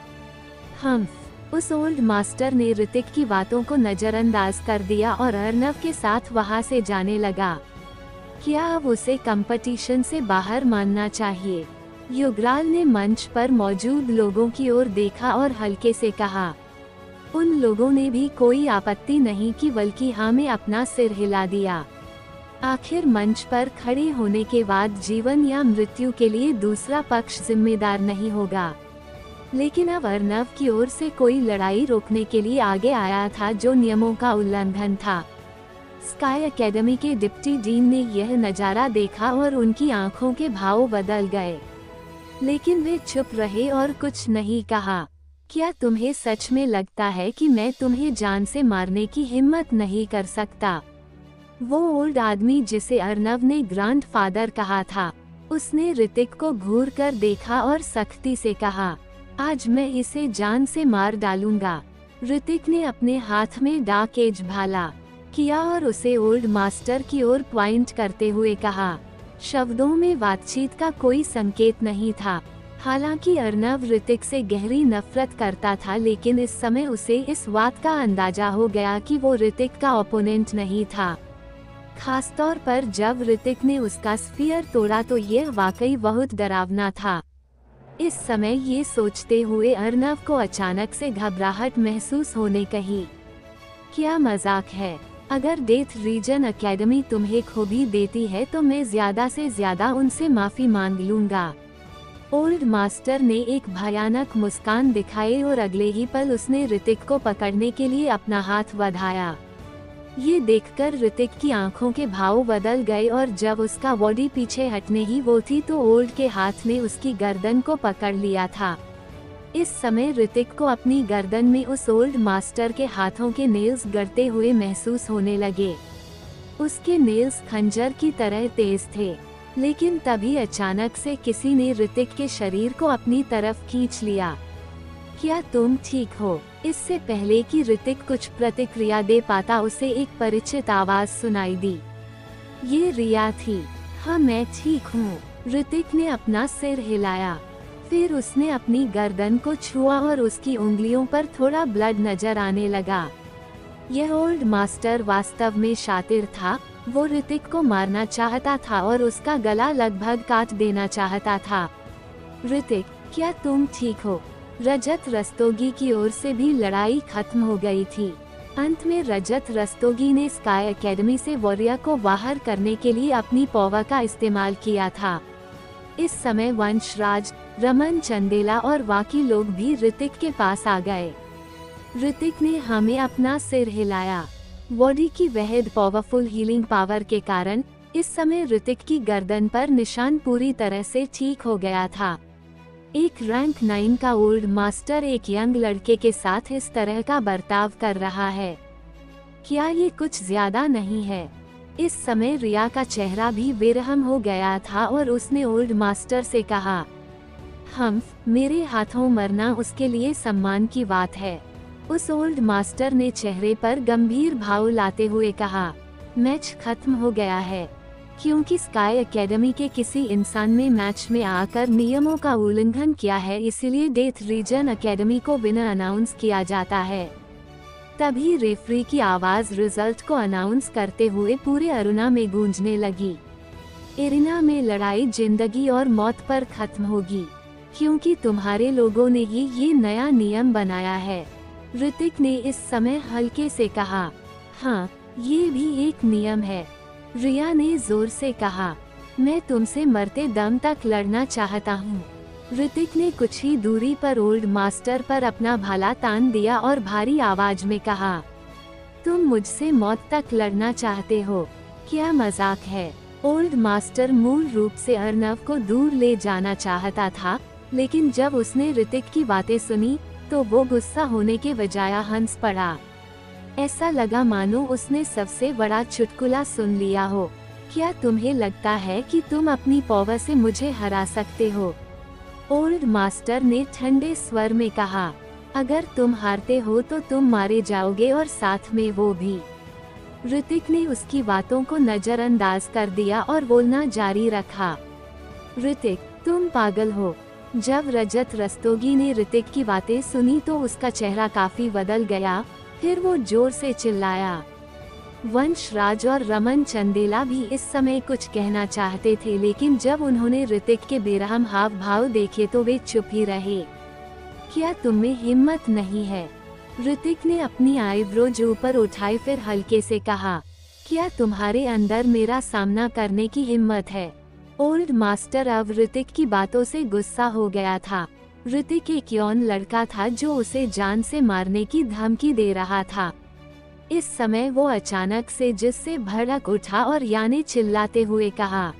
हम्फ। उस ओल्ड मास्टर ने ऋतिक की बातों को नजरअंदाज कर दिया और अर्नव के साथ वहां से जाने लगा। क्या अब उसे कंपटीशन से बाहर मानना चाहिए? युगराल ने मंच पर मौजूद लोगों की ओर देखा और हल्के से कहा। उन लोगों ने भी कोई आपत्ति नहीं की, बल्कि हाँ में अपना सिर हिला दिया। आखिर मंच पर खड़े होने के बाद जीवन या मृत्यु के लिए दूसरा पक्ष जिम्मेदार नहीं होगा। लेकिन अब अर्नव की ओर से कोई लड़ाई रोकने के लिए आगे आया था, जो नियमों का उल्लंघन था। स्काई एकेडमी के डिप्टी डीन ने यह नज़ारा देखा और उनकी आंखों के भाव बदल गए, लेकिन वे चुप रहे और कुछ नहीं कहा। क्या तुम्हें सच में लगता है कि मैं तुम्हें जान से मारने की हिम्मत नहीं कर सकता? वो ओल्ड आदमी जिसे अर्नव ने ग्रैंडफादर कहा था, उसने ऋतिक को घूर कर देखा और सख्ती से कहा, आज मैं इसे जान से मार डालूंगा। ऋतिक ने अपने हाथ में डार्क एज भाला किया और उसे ओल्ड मास्टर की ओर पॉइंट करते हुए कहा। शब्दों में बातचीत का कोई संकेत नहीं था। हालांकि अर्नव ऋतिक से गहरी नफरत करता था, लेकिन इस समय उसे इस बात का अंदाजा हो गया कि वो ऋतिक का ओपोनेंट नहीं था। खासतौर पर जब ऋतिक ने उसका स्फीयर तोड़ा तो यह वाकई बहुत डरावना था। इस समय ये सोचते हुए अर्नव को अचानक से घबराहट महसूस होने कही। क्या मजाक है? अगर डेथ रीजन एकेडमी तुम्हें खूबी देती है तो मैं ज्यादा से ज्यादा उनसे माफी मांग लूंगा। ओल्ड मास्टर ने एक भयानक मुस्कान दिखाई और अगले ही पल उसने ऋतिक को पकड़ने के लिए अपना हाथ बढ़ाया। ये देखकर ऋतिक की आंखों के भाव बदल गए और जब उसका बॉडी पीछे हटने ही वो थी तो ओल्ड के हाथ ने उसकी गर्दन को पकड़ लिया था। इस समय ऋतिक को अपनी गर्दन में उस ओल्ड मास्टर के हाथों के नेल्स गड़ते हुए महसूस होने लगे। उसके नेल्स खंजर की तरह तेज थे, लेकिन तभी अचानक से किसी ने ऋतिक के शरीर को अपनी तरफ खींच लिया। क्या तुम ठीक हो? इससे पहले कि ऋतिक कुछ प्रतिक्रिया दे पाता उसे एक परिचित आवाज सुनाई दी। ये रिया थी। हाँ मैं ठीक हूँ। ऋतिक ने अपना सिर हिलाया। फिर उसने अपनी गर्दन को छुआ और उसकी उंगलियों पर थोड़ा ब्लड नजर आने लगा। यह ओल्ड मास्टर वास्तव में शातिर था। वो ऋतिक को मारना चाहता था और उसका गला लगभग काट देना चाहता था। ऋतिक, क्या तुम ठीक हो? रजत रस्तोगी की ओर से भी लड़ाई खत्म हो गई थी। अंत में रजत रस्तोगी ने स्काई एकेडमी से वॉरियर को बाहर करने के लिए अपनी पावर का इस्तेमाल किया था। इस समय वंशराज, रमन चंदेला और बाकी लोग भी ऋतिक के पास आ गए। ऋतिक ने हमें अपना सिर हिलाया। बॉडी की बेहद पावरफुल हीलिंग पावर के कारण इस समय ऋतिक की गर्दन पर निशान पूरी तरह से ठीक हो गया था। एक रैंक 9 का ओल्ड मास्टर एक यंग लड़के के साथ इस तरह का बर्ताव कर रहा है। क्या ये कुछ ज्यादा नहीं है? इस समय रिया का चेहरा भी बेरहम हो गया था और उसने ओल्ड मास्टर से कहा, मेरे हाथों मरना उसके लिए सम्मान की बात है। उस ओल्ड मास्टर ने चेहरे पर गंभीर भाव लाते हुए कहा, मैच खत्म हो गया है। क्योंकि स्काई एकेडमी के किसी इंसान ने मैच में आकर नियमों का उल्लंघन किया है, इसलिए डेथ रीजन एकेडमी को बिना अनाउंस किया जाता है। तभी रेफरी की आवाज रिजल्ट को अनाउंस करते हुए पूरे अरुणा में गूंजने लगी। एरिना में लड़ाई जिंदगी और मौत पर खत्म होगी, क्योंकि तुम्हारे लोगों ने ही ये नया नियम बनाया है। ऋतिक ने इस समय हल्के से कहा, हाँ ये भी एक नियम है। रिया ने जोर से कहा, मैं तुमसे मरते दम तक लड़ना चाहता हूँ। ऋतिक ने कुछ ही दूरी पर ओल्ड मास्टर पर अपना भाला तान दिया और भारी आवाज में कहा, तुम मुझसे मौत तक लड़ना चाहते हो? क्या मजाक है? ओल्ड मास्टर मूल रूप से अर्नव को दूर ले जाना चाहता था, लेकिन जब उसने ऋतिक की बातें सुनी तो वो गुस्सा होने के बजाय हंस पड़ा। ऐसा लगा मानो उसने सबसे बड़ा चुटकुला सुन लिया हो। क्या तुम्हें लगता है कि तुम अपनी पावर से मुझे हरा सकते हो? ओल्ड मास्टर ने ठंडे स्वर में कहा, अगर तुम हारते हो तो तुम मारे जाओगे और साथ में वो भी। ऋतिक ने उसकी बातों को नजरअंदाज कर दिया और बोलना जारी रखा, ऋतिक तुम पागल हो। जब रजत रस्तोगी ने ऋतिक की बातें सुनी तो उसका चेहरा काफी बदल गया। फिर वो जोर से चिल्लाया। वंशराज और रमन चंदेला भी इस समय कुछ कहना चाहते थे, लेकिन जब उन्होंने ऋतिक के बेरहम हाव भाव देखे तो वे चुप ही रहे। क्या तुम्हें हिम्मत नहीं है? ऋतिक ने अपनी आईब्रोज ऊपर उठाई, फिर हल्के से कहा, क्या तुम्हारे अंदर मेरा सामना करने की हिम्मत है? ओल्ड मास्टर अब ऋतिक की बातों से गुस्सा हो गया था। ऋतिक एक यौन लड़का था जो उसे जान से मारने की धमकी दे रहा था। इस समय वो अचानक से जिससे भड़क उठा और यानी चिल्लाते हुए कहा,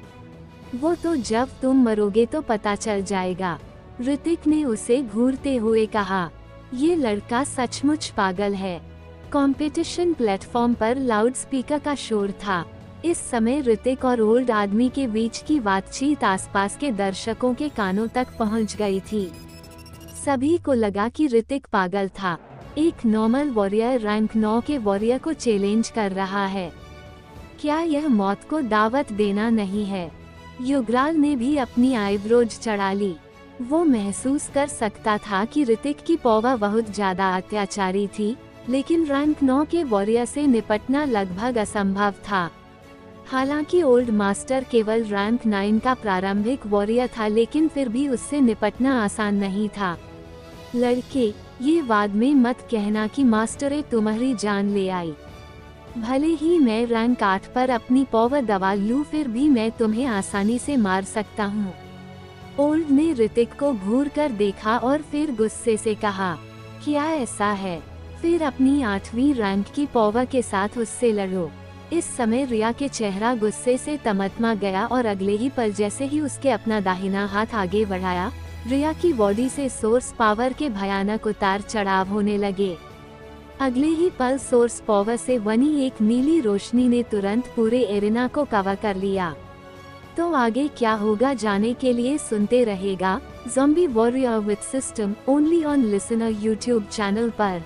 वो तो जब तुम मरोगे तो पता चल जाएगा। ऋतिक ने उसे घूरते हुए कहा, ये लड़का सचमुच पागल है। कंपटीशन प्लेटफॉर्म पर लाउडस्पीकर का शोर था। इस समय ऋतिक और ओल्ड आदमी के बीच की बातचीत आसपास के दर्शकों के कानों तक पहुंच गई थी। सभी को लगा कि ऋतिक पागल था। एक नॉर्मल वॉरियर रैंक 9 के वॉरियर को चैलेंज कर रहा है। क्या यह मौत को दावत देना नहीं है? युगराल ने भी अपनी आईब्रोज चढ़ा ली। वो महसूस कर सकता था कि ऋतिक की पौवा बहुत ज्यादा अत्याचारी थी, लेकिन रैंक 9 के वॉरियर से निपटना लगभग असंभव था। हालांकि ओल्ड मास्टर केवल रैंक 9 का प्रारंभिक वॉरियर था, लेकिन फिर भी उससे निपटना आसान नहीं था। लड़के, ये बाद में मत कहना कि मास्टरे तुम्हारी जान ले आई। भले ही मैं रैंक 8 पर अपनी पॉवर दबा लूं, फिर भी मैं तुम्हें आसानी से मार सकता हूँ। ओल्ड ने ऋतिक को घूर कर देखा और फिर गुस्से से कहा, क्या ऐसा है? फिर अपनी 8वीं रैंक की पॉवर के साथ उससे लड़ो। इस समय रिया के चेहरा गुस्से से तमतमा गया और अगले ही पल जैसे ही उसके अपना दाहिना हाथ आगे बढ़ाया, रिया की बॉडी से सोर्स पावर के भयानक उतार चढ़ाव होने लगे। अगले ही पल सोर्स पावर से बनी एक नीली रोशनी ने तुरंत पूरे एरिना को कवर कर लिया। तो आगे क्या होगा जानने के लिए सुनते रहेगा zombie warrior with system only on listener YouTube channel पर।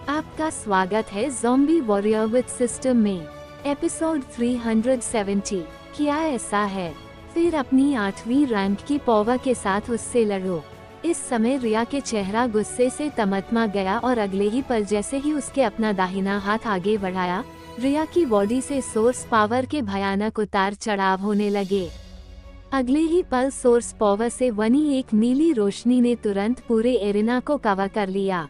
आपका स्वागत है ज़ॉम्बी वॉरियर विद सिस्टम में। एपिसोड 370। क्या ऐसा है? फिर अपनी 8वीं रैंक की पॉवर के साथ उससे लड़ो। इस समय रिया के चेहरा गुस्से से तमतमा गया और अगले ही पल जैसे ही उसके अपना दाहिना हाथ आगे बढ़ाया, रिया की बॉडी से सोर्स पावर के भयानक उतार चढ़ाव होने लगे। अगले ही पल सोर्स पावर से बनी एक नीली रोशनी ने तुरंत पूरे एरिना को कवर कर लिया।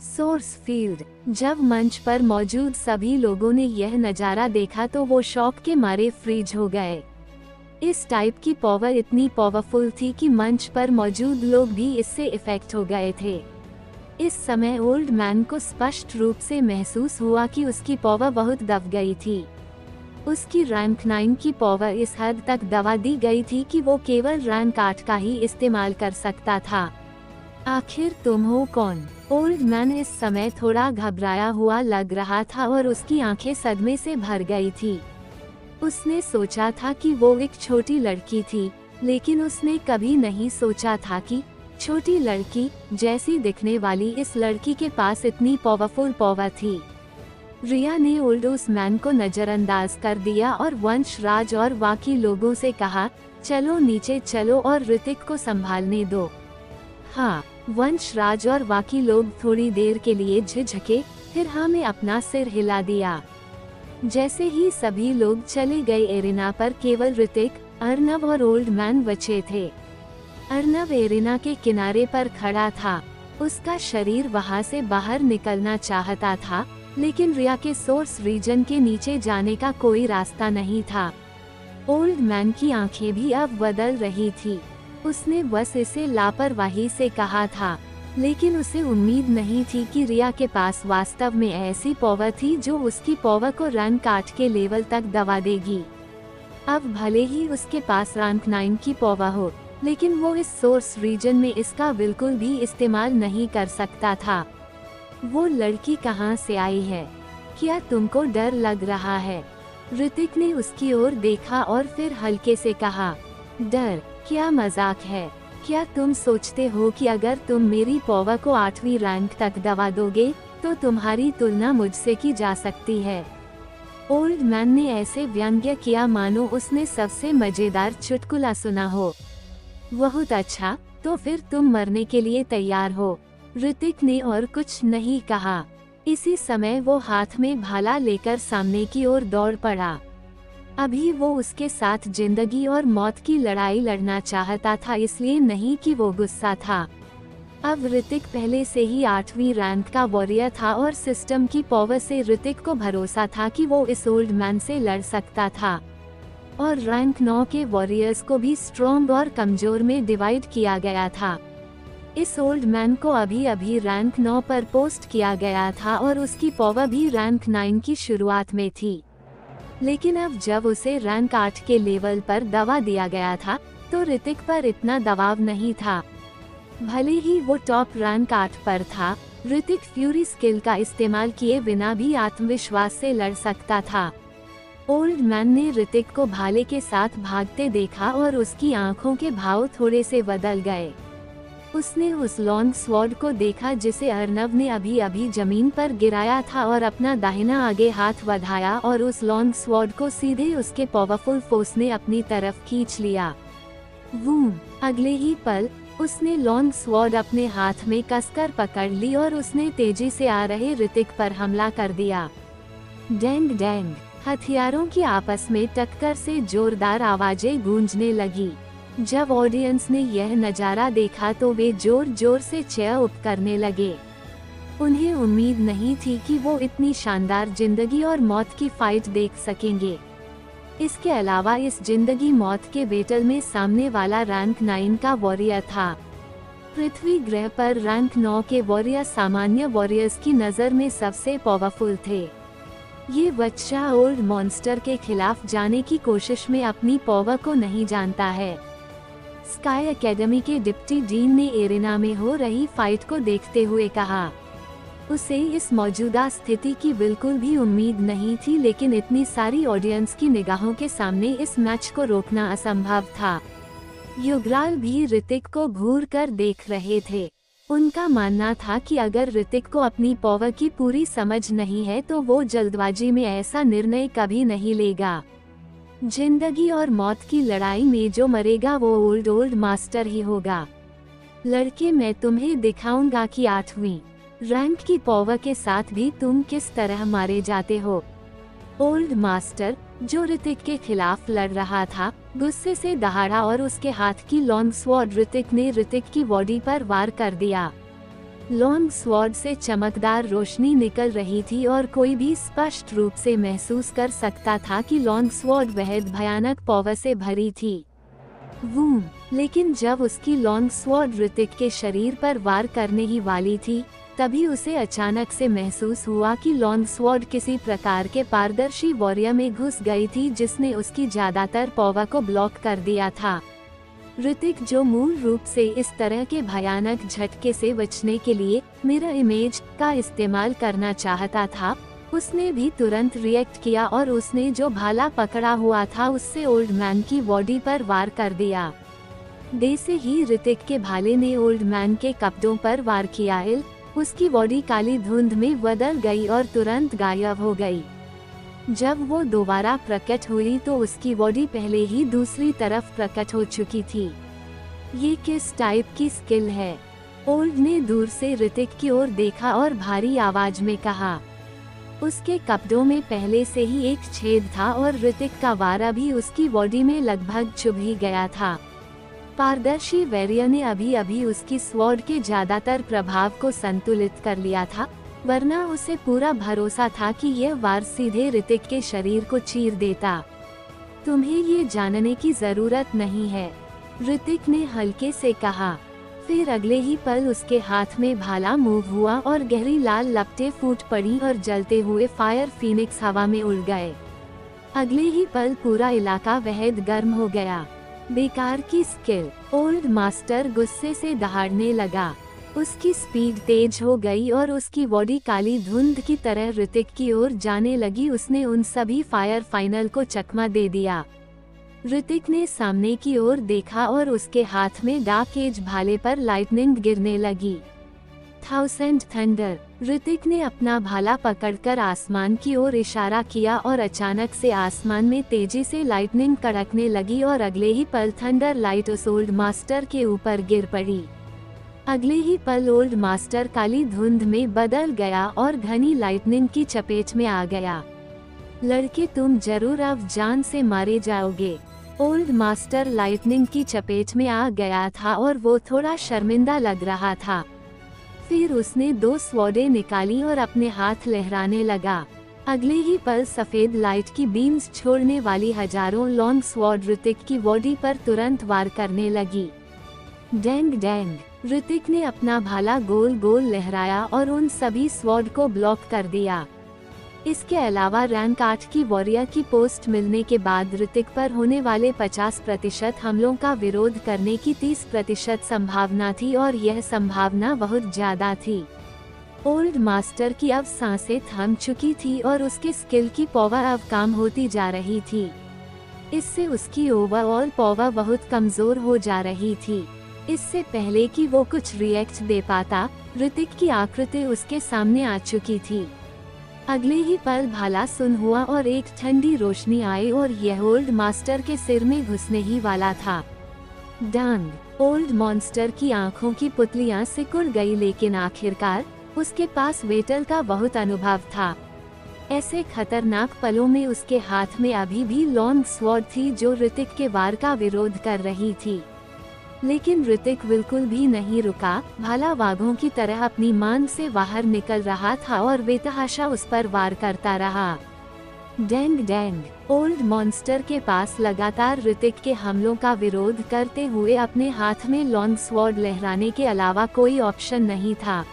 Source field. जब मंच पर मौजूद सभी लोगों ने यह नजारा देखा तो वो शॉक के मारे फ्रीज हो गए। इस टाइप की पावर इतनी पावरफुल थी कि मंच पर मौजूद लोग भी इससे इफेक्ट हो गए थे। इस समय ओल्ड मैन को स्पष्ट रूप से महसूस हुआ कि उसकी पावर बहुत दब गई थी। उसकी रैंक 9 की पावर इस हद तक दबा दी गई थी कि वो केवल रैंक 8 का ही इस्तेमाल कर सकता था। आखिर तुम हो कौन? ओल्ड मैन इस समय थोड़ा घबराया हुआ लग रहा था और उसकी आंखें सदमे से भर गई थी। उसने सोचा था कि वो एक छोटी लड़की थी, लेकिन उसने कभी नहीं सोचा था कि छोटी लड़की जैसी दिखने वाली इस लड़की के पास इतनी पावरफुल पावर थी। रिया ने ओल्ड उस मैन को नजरअंदाज कर दिया और वंशराज और बाकी लोगों से कहा, चलो नीचे चलो और ऋतिक को संभालने दो। हाँ, वंशराज और बाकी लोग थोड़ी देर के लिए झिझके, फिर हमें अपना सिर हिला दिया। जैसे ही सभी लोग चले गए, एरिना पर केवल ऋतिक, अर्नव और ओल्ड मैन बचे थे। अर्नव एरिना के किनारे पर खड़ा था। उसका शरीर वहां से बाहर निकलना चाहता था, लेकिन रिया के सोर्स रीजन के नीचे जाने का कोई रास्ता नहीं था। ओल्ड मैन की आंखें भी अब बदल रही थी। उसने बस इसे लापरवाही से कहा था, लेकिन उसे उम्मीद नहीं थी कि रिया के पास वास्तव में ऐसी पावर थी जो उसकी पावर को रैंक 8 के लेवल तक दबा देगी। अब भले ही उसके पास रैंक 9 की पावर हो, लेकिन वो इस सोर्स रीजन में इसका बिल्कुल भी इस्तेमाल नहीं कर सकता था। वो लड़की कहाँ से आई है? क्या तुमको डर लग रहा है? ऋतिक ने उसकी ओर देखा और फिर हल्के से कहा, डर? क्या मजाक है? क्या तुम सोचते हो कि अगर तुम मेरी पावर को 8वीं रैंक तक दबा दोगे तो तुम्हारी तुलना मुझसे की जा सकती है? ओल्ड मैन ने ऐसे व्यंग्य किया मानो उसने सबसे मजेदार चुटकुला सुना हो। बहुत अच्छा, तो फिर तुम मरने के लिए तैयार हो? ऋतिक ने और कुछ नहीं कहा। इसी समय वो हाथ में भाला लेकर सामने की ओर दौड़ पड़ा। अभी वो उसके साथ जिंदगी और मौत की लड़ाई लड़ना चाहता था, इसलिए नहीं कि वो गुस्सा था। अब ऋतिक पहले से ही 8वीं रैंक का वॉरियर था और सिस्टम की पावर से ऋतिक को भरोसा था कि वो इस ओल्ड मैन से लड़ सकता था। और रैंक 9 के वॉरियर्स को भी स्ट्रॉन्ग और कमजोर में डिवाइड किया गया था। इस ओल्ड मैन को अभी अभी रैंक 9 पर पोस्ट किया गया था और उसकी पावर भी रैंक 9 की शुरुआत में थी। लेकिन अब जब उसे रैंक 8 के लेवल पर दबा दिया गया था, तो ऋतिक पर इतना दबाव नहीं था। भले ही वो टॉप रैंक 8 पर था, ऋतिक फ्यूरी स्किल का इस्तेमाल किए बिना भी आत्मविश्वास से लड़ सकता था। ओल्ड मैन ने ऋतिक को भाले के साथ भागते देखा और उसकी आंखों के भाव थोड़े से बदल गए। उसने उस लॉन्ग स्वॉर्ड को देखा जिसे अर्नव ने अभी अभी जमीन पर गिराया था और अपना दाहिना आगे हाथ बढ़ाया और उस लॉन्ग स्वॉर्ड को सीधे उसके पावरफुल फोर्स ने अपनी तरफ खींच लिया। वूम! अगले ही पल उसने लॉन्ग स्वॉर्ड अपने हाथ में कसकर पकड़ ली और उसने तेजी से आ रहे ऋतिक पर हमला कर दिया। Dang dang! हथियारों की आपस में टक्कर से जोरदार आवाजें गूंजने लगी। जब ऑडियंस ने यह नजारा देखा तो वे जोर जोर से चीयर अप करने लगे। उन्हें उम्मीद नहीं थी कि वो इतनी शानदार जिंदगी और मौत की फाइट देख सकेंगे। इसके अलावा इस जिंदगी मौत के बैटल में सामने वाला रैंक 9 का वॉरियर था। पृथ्वी ग्रह पर रैंक 9 के वॉरियर सामान्य वॉरियर्स की नज़र में सबसे पावरफुल थे। ये बच्चा ओल्ड मॉन्स्टर के खिलाफ जाने की कोशिश में अपनी पावर को नहीं जानता है। स्काई एकेडमी के डिप्टी डीन ने एरेना में हो रही फाइट को देखते हुए कहा। उसे इस मौजूदा स्थिति की बिल्कुल भी उम्मीद नहीं थी, लेकिन इतनी सारी ऑडियंस की निगाहों के सामने इस मैच को रोकना असंभव था। युगराल भी ऋतिक को घूर कर देख रहे थे। उनका मानना था कि अगर ऋतिक को अपनी पावर की पूरी समझ नहीं है तो वो जल्दबाजी में ऐसा निर्णय कभी नहीं लेगा। जिंदगी और मौत की लड़ाई में जो मरेगा वो ओल्ड मास्टर ही होगा। लड़के, मैं तुम्हें दिखाऊंगा कि 8वीं रैंक की पावर के साथ भी तुम किस तरह मारे जाते हो। ओल्ड मास्टर, जो ऋतिक के खिलाफ लड़ रहा था, गुस्से से दहाड़ा और उसके हाथ की लॉन्ग स्वॉर्ड ऋतिक ने ऋतिक की बॉडी पर वार कर दिया। लॉन्ग स्वॉर्ड से चमकदार रोशनी निकल रही थी और कोई भी स्पष्ट रूप से महसूस कर सकता था कि लॉन्ग स्वॉर्ड बेहद भयानक पावर से भरी थी। वूम! लेकिन जब उसकी लॉन्ग स्वॉर्ड ऋतिक के शरीर पर वार करने ही वाली थी, तभी उसे अचानक से महसूस हुआ कि लॉन्ग स्वॉर्ड किसी प्रकार के पारदर्शी वॉरियर में घुस गई थी जिसने उसकी ज्यादातर पावर को ब्लॉक कर दिया था। ऋतिक, जो मूल रूप से इस तरह के भयानक झटके से बचने के लिए मिरर इमेज का इस्तेमाल करना चाहता था, उसने भी तुरंत रिएक्ट किया और उसने जो भाला पकड़ा हुआ था उससे ओल्ड मैन की बॉडी पर वार कर दिया। जैसे ही ऋतिक के भाले ने ओल्ड मैन के कपड़ों पर वार किया, उसकी बॉडी काली धुंध में बदल गई और तुरंत गायब हो गई। जब वो दोबारा प्रकट हुई तो उसकी बॉडी पहले ही दूसरी तरफ प्रकट हो चुकी थी। ये किस टाइप की स्किल है? ओल्ड ने दूर से ऋतिक की ओर देखा और भारी आवाज में कहा। उसके कपड़ों में पहले से ही एक छेद था और ऋतिक का वार भी उसकी बॉडी में लगभग चुभ ही गया था। पारदर्शी वॉरियर ने अभी अभी उसकी स्वॉर्ड के ज्यादातर प्रभाव को संतुलित कर लिया था, वरना उसे पूरा भरोसा था कि यह वार सीधे ऋतिक के शरीर को चीर देता। तुम्हें ये जानने की जरूरत नहीं है, ऋतिक ने हल्के से कहा। फिर अगले ही पल उसके हाथ में भाला मूव हुआ और गहरी लाल लपटें फूट पड़ी और जलते हुए फायर फीनिक्स हवा में उड़ गए। अगले ही पल पूरा इलाका बेहद गर्म हो गया। बेकार की स्किल, ओल्ड मास्टर गुस्से से दहाड़ने लगा। उसकी स्पीड तेज हो गई और उसकी बॉडी काली धुंध की तरह ऋतिक की ओर जाने लगी। उसने उन सभी फायर फाइनल को चकमा दे दिया। ऋतिक ने सामने की ओर देखा और उसके हाथ में डार्क एज भाले पर लाइटनिंग गिरने लगी। 1000 थंडर! ऋतिक ने अपना भाला पकड़कर आसमान की ओर इशारा किया और अचानक से आसमान में तेजी से लाइटनिंग कड़कने लगी और अगले ही पल थंडर लाइट उस ओल्ड मास्टर के ऊपर गिर पड़ी। अगले ही पल ओल्ड मास्टर काली धुंध में बदल गया और घनी लाइटनिंग की चपेट में आ गया। लड़के, तुम जरूर अब जान से मारे जाओगे। ओल्ड मास्टर लाइटनिंग की चपेट में आ गया था और वो थोड़ा शर्मिंदा लग रहा था। फिर उसने 2 स्वॉर्डें निकाली और अपने हाथ लहराने लगा। अगले ही पल सफेद लाइट की बीम्स छोड़ने वाली हजारों लॉन्ग स्वॉर्ड ऋतिक की बॉडी पर तुरंत वार करने लगी। Dang dang! ऋतिक ने अपना भाला गोल गोल लहराया और उन सभी स्वॉर्ड को ब्लॉक कर दिया। इसके अलावा रैंक 8 की वॉरियर की पोस्ट मिलने के बाद ऋतिक पर होने वाले 50% हमलों का विरोध करने की 30% संभावना थी और यह संभावना बहुत ज्यादा थी। ओल्ड मास्टर की अब सांसें थम चुकी थी और उसके स्किल की पावर अब कम होती जा रही थी। इससे उसकी ओवरऑल पावर बहुत कमजोर हो जा रही थी। इससे पहले कि वो कुछ रिएक्ट दे पाता, ऋतिक की आकृति उसके सामने आ चुकी थी। अगले ही पल भाला सुन हुआ और एक ठंडी रोशनी आई और यह ओल्ड मास्टर के सिर में घुसने ही वाला था। डंग! ओल्ड मॉन्स्टर की आंखों की पुतलियां सिकुड़ गई, लेकिन आखिरकार उसके पास वेटल का बहुत अनुभव था। ऐसे खतरनाक पलों में उसके हाथ में अभी भी लॉन्ग स्वॉर्ड थी जो ऋतिक के वार का विरोध कर रही थी। लेकिन ऋतिक बिल्कुल भी नहीं रुका। भाला वाघों की तरह अपनी मान से बाहर निकल रहा था और बेतहाशा उस पर वार करता रहा। Dang dang! ओल्ड मॉन्स्टर के पास लगातार ऋतिक के हमलों का विरोध करते हुए अपने हाथ में लॉन्ग स्वॉर्ड लहराने के अलावा कोई ऑप्शन नहीं था।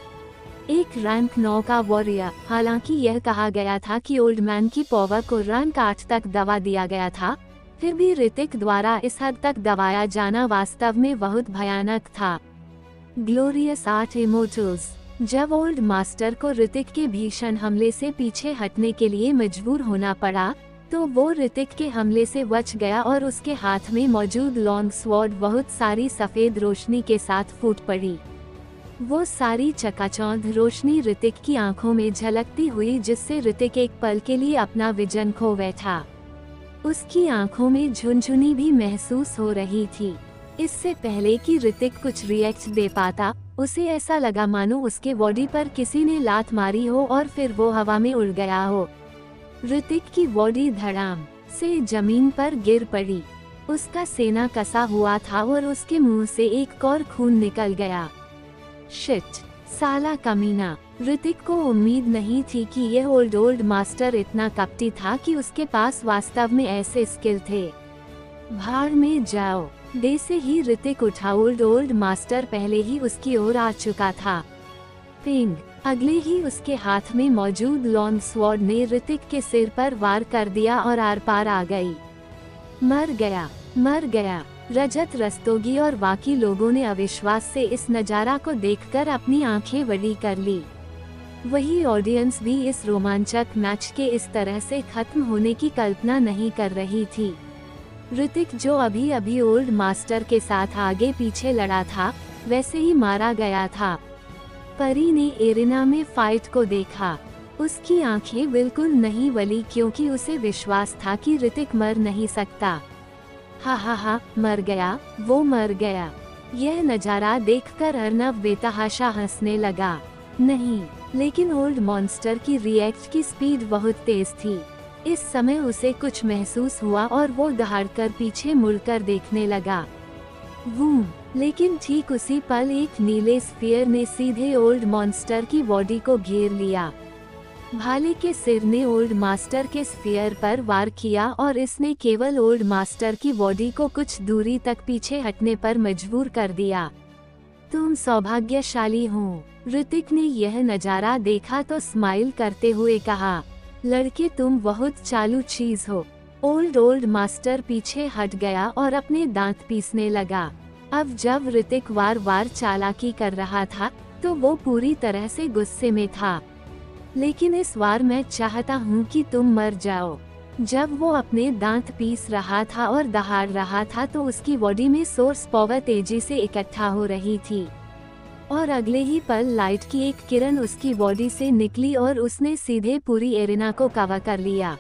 एक रैंक 9 का वॉरियर। हालांकि यह कहा गया था कि ओल्ड मैन की पावर को रैंक 8 तक दबा दिया गया था, फिर भी ऋतिक द्वारा इस हद तक दबाया जाना वास्तव में बहुत भयानक था। Glorious 8 immortals. जब ओल्ड मास्टर को ऋतिक के भीषण हमले से पीछे हटने के लिए मजबूर होना पड़ा, तो वो ऋतिक के हमले से बच गया और उसके हाथ में मौजूद लॉन्ग स्वॉर्ड बहुत सारी सफेद रोशनी के साथ फूट पड़ी। वो सारी चकाचौंध रोशनी ऋतिक की आंखों में झलकती हुई, जिससे ऋतिक एक पल के लिए अपना विजन खो बैठा। उसकी आंखों में झुनझुनी भी महसूस हो रही थी। इससे पहले कि ऋतिक कुछ रिएक्ट दे पाता, उसे ऐसा लगा मानो उसके बॉडी पर किसी ने लात मारी हो और फिर वो हवा में उड़ गया हो। ऋतिक की बॉडी धड़ाम से जमीन पर गिर पड़ी। उसका सीना कसा हुआ था और उसके मुंह से एक और खून निकल गया। शिट! साला कमीना! ऋतिक को उम्मीद नहीं थी कि यह ओल्ड मास्टर इतना कपटी था कि उसके पास वास्तव में ऐसे स्किल थे। भाड़ में जाओ! दे से ही ऋतिक उठा। ओल्ड मास्टर पहले ही उसकी ओर आ चुका था। पिंग! अगले ही उसके हाथ में मौजूद लॉन्ग स्वॉर्ड ने ऋतिक के सिर पर वार कर दिया और आर पार आ गई। मर गया! मर गया! रजत रस्तोगी और बाकी लोगों ने अविश्वास से इस नजारा को देखकर अपनी आंखें बड़ी कर ली। वही ऑडियंस भी इस रोमांचक मैच के इस तरह से खत्म होने की कल्पना नहीं कर रही थी। ऋतिक जो अभी अभी ओल्ड मास्टर के साथ आगे पीछे लड़ा था, वैसे ही मारा गया था। परी ने एरिना में फाइट को देखा। उसकी आंखें बिल्कुल नहीं बली, क्योंकि उसे विश्वास था कि ऋतिक मर नहीं सकता। हा, मर गया, वो मर गया। यह नजारा देखकर अर्नव बेतहाशा हंसने लगा। नहीं, लेकिन ओल्ड मॉन्स्टर की रिएक्ट की स्पीड बहुत तेज थी। इस समय उसे कुछ महसूस हुआ और वो दहाड़कर पीछे मुड़कर देखने लगा। वूम! लेकिन ठीक उसी पल एक नीले स्फीयर ने सीधे ओल्ड मॉन्स्टर की बॉडी को घेर लिया। भाले के सिर ने ओल्ड मास्टर के स्फीयर पर वार किया और इसने केवल ओल्ड मास्टर की बॉडी को कुछ दूरी तक पीछे हटने पर मजबूर कर दिया। तुम सौभाग्यशाली हो। ऋतिक ने यह नजारा देखा तो स्माइल करते हुए कहा, लड़के तुम बहुत चालू चीज हो। ओल्ड मास्टर पीछे हट गया और अपने दांत पीसने लगा। अब जब ऋतिक वार चालाकी कर रहा था, तो वो पूरी तरह से गुस्से में था। लेकिन इस बार मैं चाहता हूँ कि तुम मर जाओ। जब वो अपने दांत पीस रहा था और दहाड़ रहा था, तो उसकी बॉडी में सोर्स पावर तेजी से इकट्ठा हो रही थी और अगले ही पल लाइट की एक किरण उसकी बॉडी से निकली और उसने सीधे पूरी एरिना को कवर कर लिया।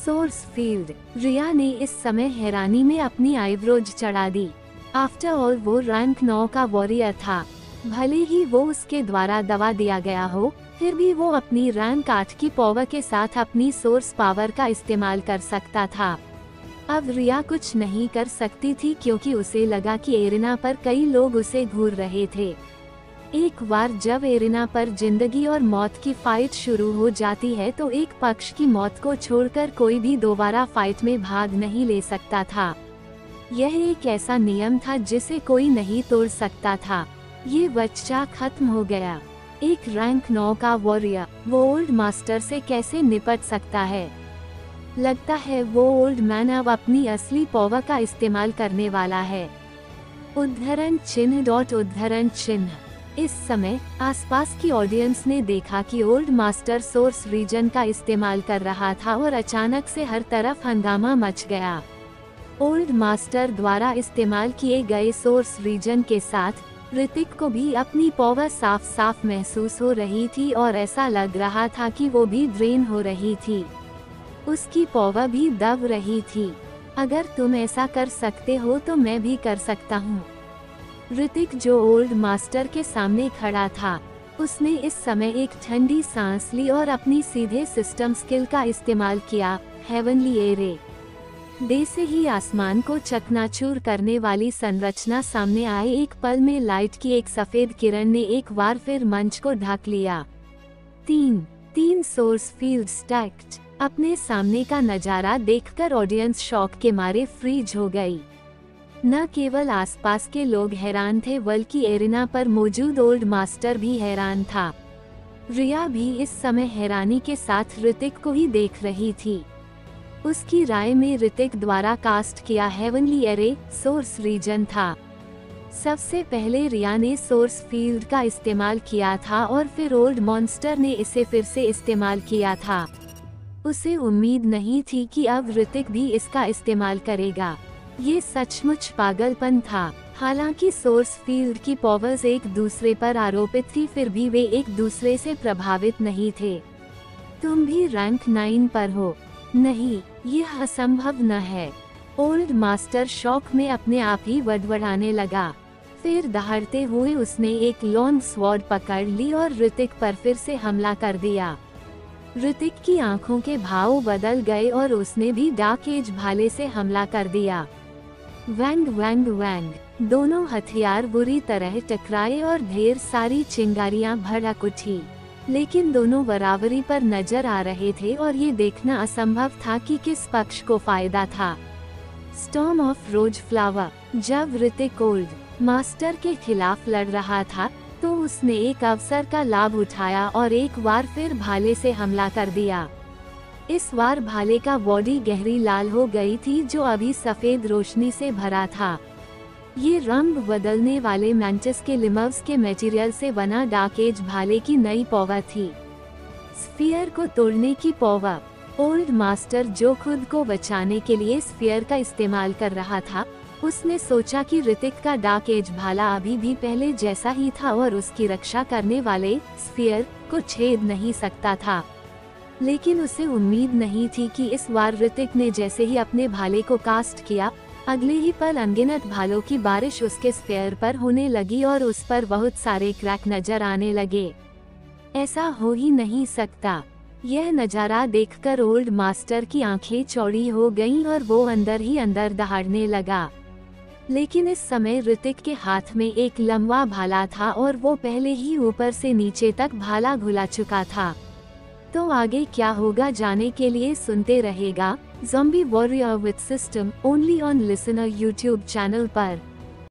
Source field! रिया ने इस समय हैरानी में अपनी आईब्रोज चढ़ा दी। आफ्टर ऑल वो रैंक 9 का वॉरियर था। भले ही वो उसके द्वारा दबा दिया गया हो, फिर भी वो अपनी रैंक 8 की पावर के साथ अपनी सोर्स पावर का इस्तेमाल कर सकता था। अब रिया कुछ नहीं कर सकती थी, क्योंकि उसे लगा कि एरिना पर कई लोग उसे घूर रहे थे। एक बार जब एरिना पर जिंदगी और मौत की फाइट शुरू हो जाती है, तो एक पक्ष की मौत को छोड़कर कोई भी दोबारा फाइट में भाग नहीं ले सकता था। यह एक ऐसा नियम था जिसे कोई नहीं तोड़ सकता था। ये बच्चा खत्म हो गया। एक रैंक 9 का वॉरियर वो ओल्ड मास्टर से कैसे निपट सकता है? लगता है वो ओल्ड मैन अब अपनी असली पावर का इस्तेमाल करने वाला है। उद्धरण चिन्ह। इस समय आसपास की ऑडियंस ने देखा कि ओल्ड मास्टर सोर्स रीजन का इस्तेमाल कर रहा था और अचानक से हर तरफ हंगामा मच गया। ओल्ड मास्टर द्वारा इस्तेमाल किए गए सोर्स रीजन के साथ ऋतिक को भी अपनी पावर साफ साफ महसूस हो रही थी और ऐसा लग रहा था कि वो भी ड्रेन हो रही थी। उसकी पावर भी दब रही थी। अगर तुम ऐसा कर सकते हो तो मैं भी कर सकता हूँ। ऋतिक जो ओल्ड मास्टर के सामने खड़ा था, उसने इस समय एक ठंडी सांस ली और अपनी सीधे सिस्टम स्किल का इस्तेमाल किया, हेवनली एरे। दे से ही आसमान को चकनाचूर करने वाली संरचना सामने आए। एक पल में लाइट की एक सफेद किरण ने एक बार फिर मंच को ढक लिया। तीन सोर्स फील्ड स्टैक्ड। अपने सामने का नजारा देखकर ऑडियंस शॉक के मारे फ्रीज हो गई। न केवल आसपास के लोग हैरान थे बल्कि एरिना पर मौजूद ओल्ड मास्टर भी हैरान था। रिया भी इस समय हैरानी के साथ ऋतिक को ही देख रही थी। उसकी राय में ऋतिक द्वारा कास्ट किया हेवनली एरे सोर्स रीजन था। सबसे पहले रिया ने सोर्स फील्ड का इस्तेमाल किया था और फिर ओल्ड मॉन्स्टर ने इसे फिर से इस्तेमाल किया था। उसे उम्मीद नहीं थी कि अब ऋतिक भी इसका इस्तेमाल करेगा। ये सचमुच पागलपन था। हालांकि सोर्स फील्ड की पावर्स एक दूसरे पर आरोपित थी, फिर भी वे एक दूसरे से प्रभावित नहीं थे। तुम भी रैंक 9 पर हो? नहीं, यह असंभव न है। ओल्ड मास्टर शॉक में अपने आप ही बड़बड़ाने लगा। फिर दहाड़ते हुए उसने एक लॉन्ग स्वॉर्ड पकड़ ली और ऋतिक पर फिर से हमला कर दिया। ऋतिक की आंखों के भाव बदल गए और उसने भी डार्क एज भाले से हमला कर दिया। वैंग वैंग वैंग। दोनों हथियार बुरी तरह टकराए और ढेर सारी चिंगारियां भड़क उठी, लेकिन दोनों बराबरी पर नजर आ रहे थे और ये देखना असंभव था कि किस पक्ष को फायदा था। Storm of rose flower. जब ऋतिक ओल्ड मास्टर के खिलाफ लड़ रहा था तो उसने एक अवसर का लाभ उठाया और एक बार फिर भाले से हमला कर दिया। इस बार भाले का बॉडी गहरी लाल हो गई थी जो अभी सफेद रोशनी से भरा था। ये रंग बदलने वाले मैंटिस के लिमव्स के मटेरियल से बना डार्क एज भाले की नई पावर थी। स्फीयर को तोड़ने की पावर। ओल्ड मास्टर जो खुद को बचाने के लिए स्फीयर का इस्तेमाल कर रहा था, उसने सोचा कि ऋतिक का डार्क एज भाला अभी भी पहले जैसा ही था और उसकी रक्षा करने वाले स्फीयर को छेद नहीं सकता था। लेकिन उसे उम्मीद नहीं थी कि इस बार ऋतिक ने जैसे ही अपने भाले को कास्ट किया, अगले ही पल अनगिनत भालों की बारिश उसके स्फीयर पर होने लगी और उस पर बहुत सारे क्रैक नजर आने लगे। ऐसा हो ही नहीं सकता। यह नजारा देखकर ओल्ड मास्टर की आंखें चौड़ी हो गईं और वो अंदर ही अंदर दहाड़ने लगा। लेकिन इस समय ऋतिक के हाथ में एक लंबा भाला था और वो पहले ही ऊपर से नीचे तक भाला घुला चुका था। तो आगे क्या होगा जानने के लिए सुनते रहेगा zombie warrior with system only on listener YouTube channel पर।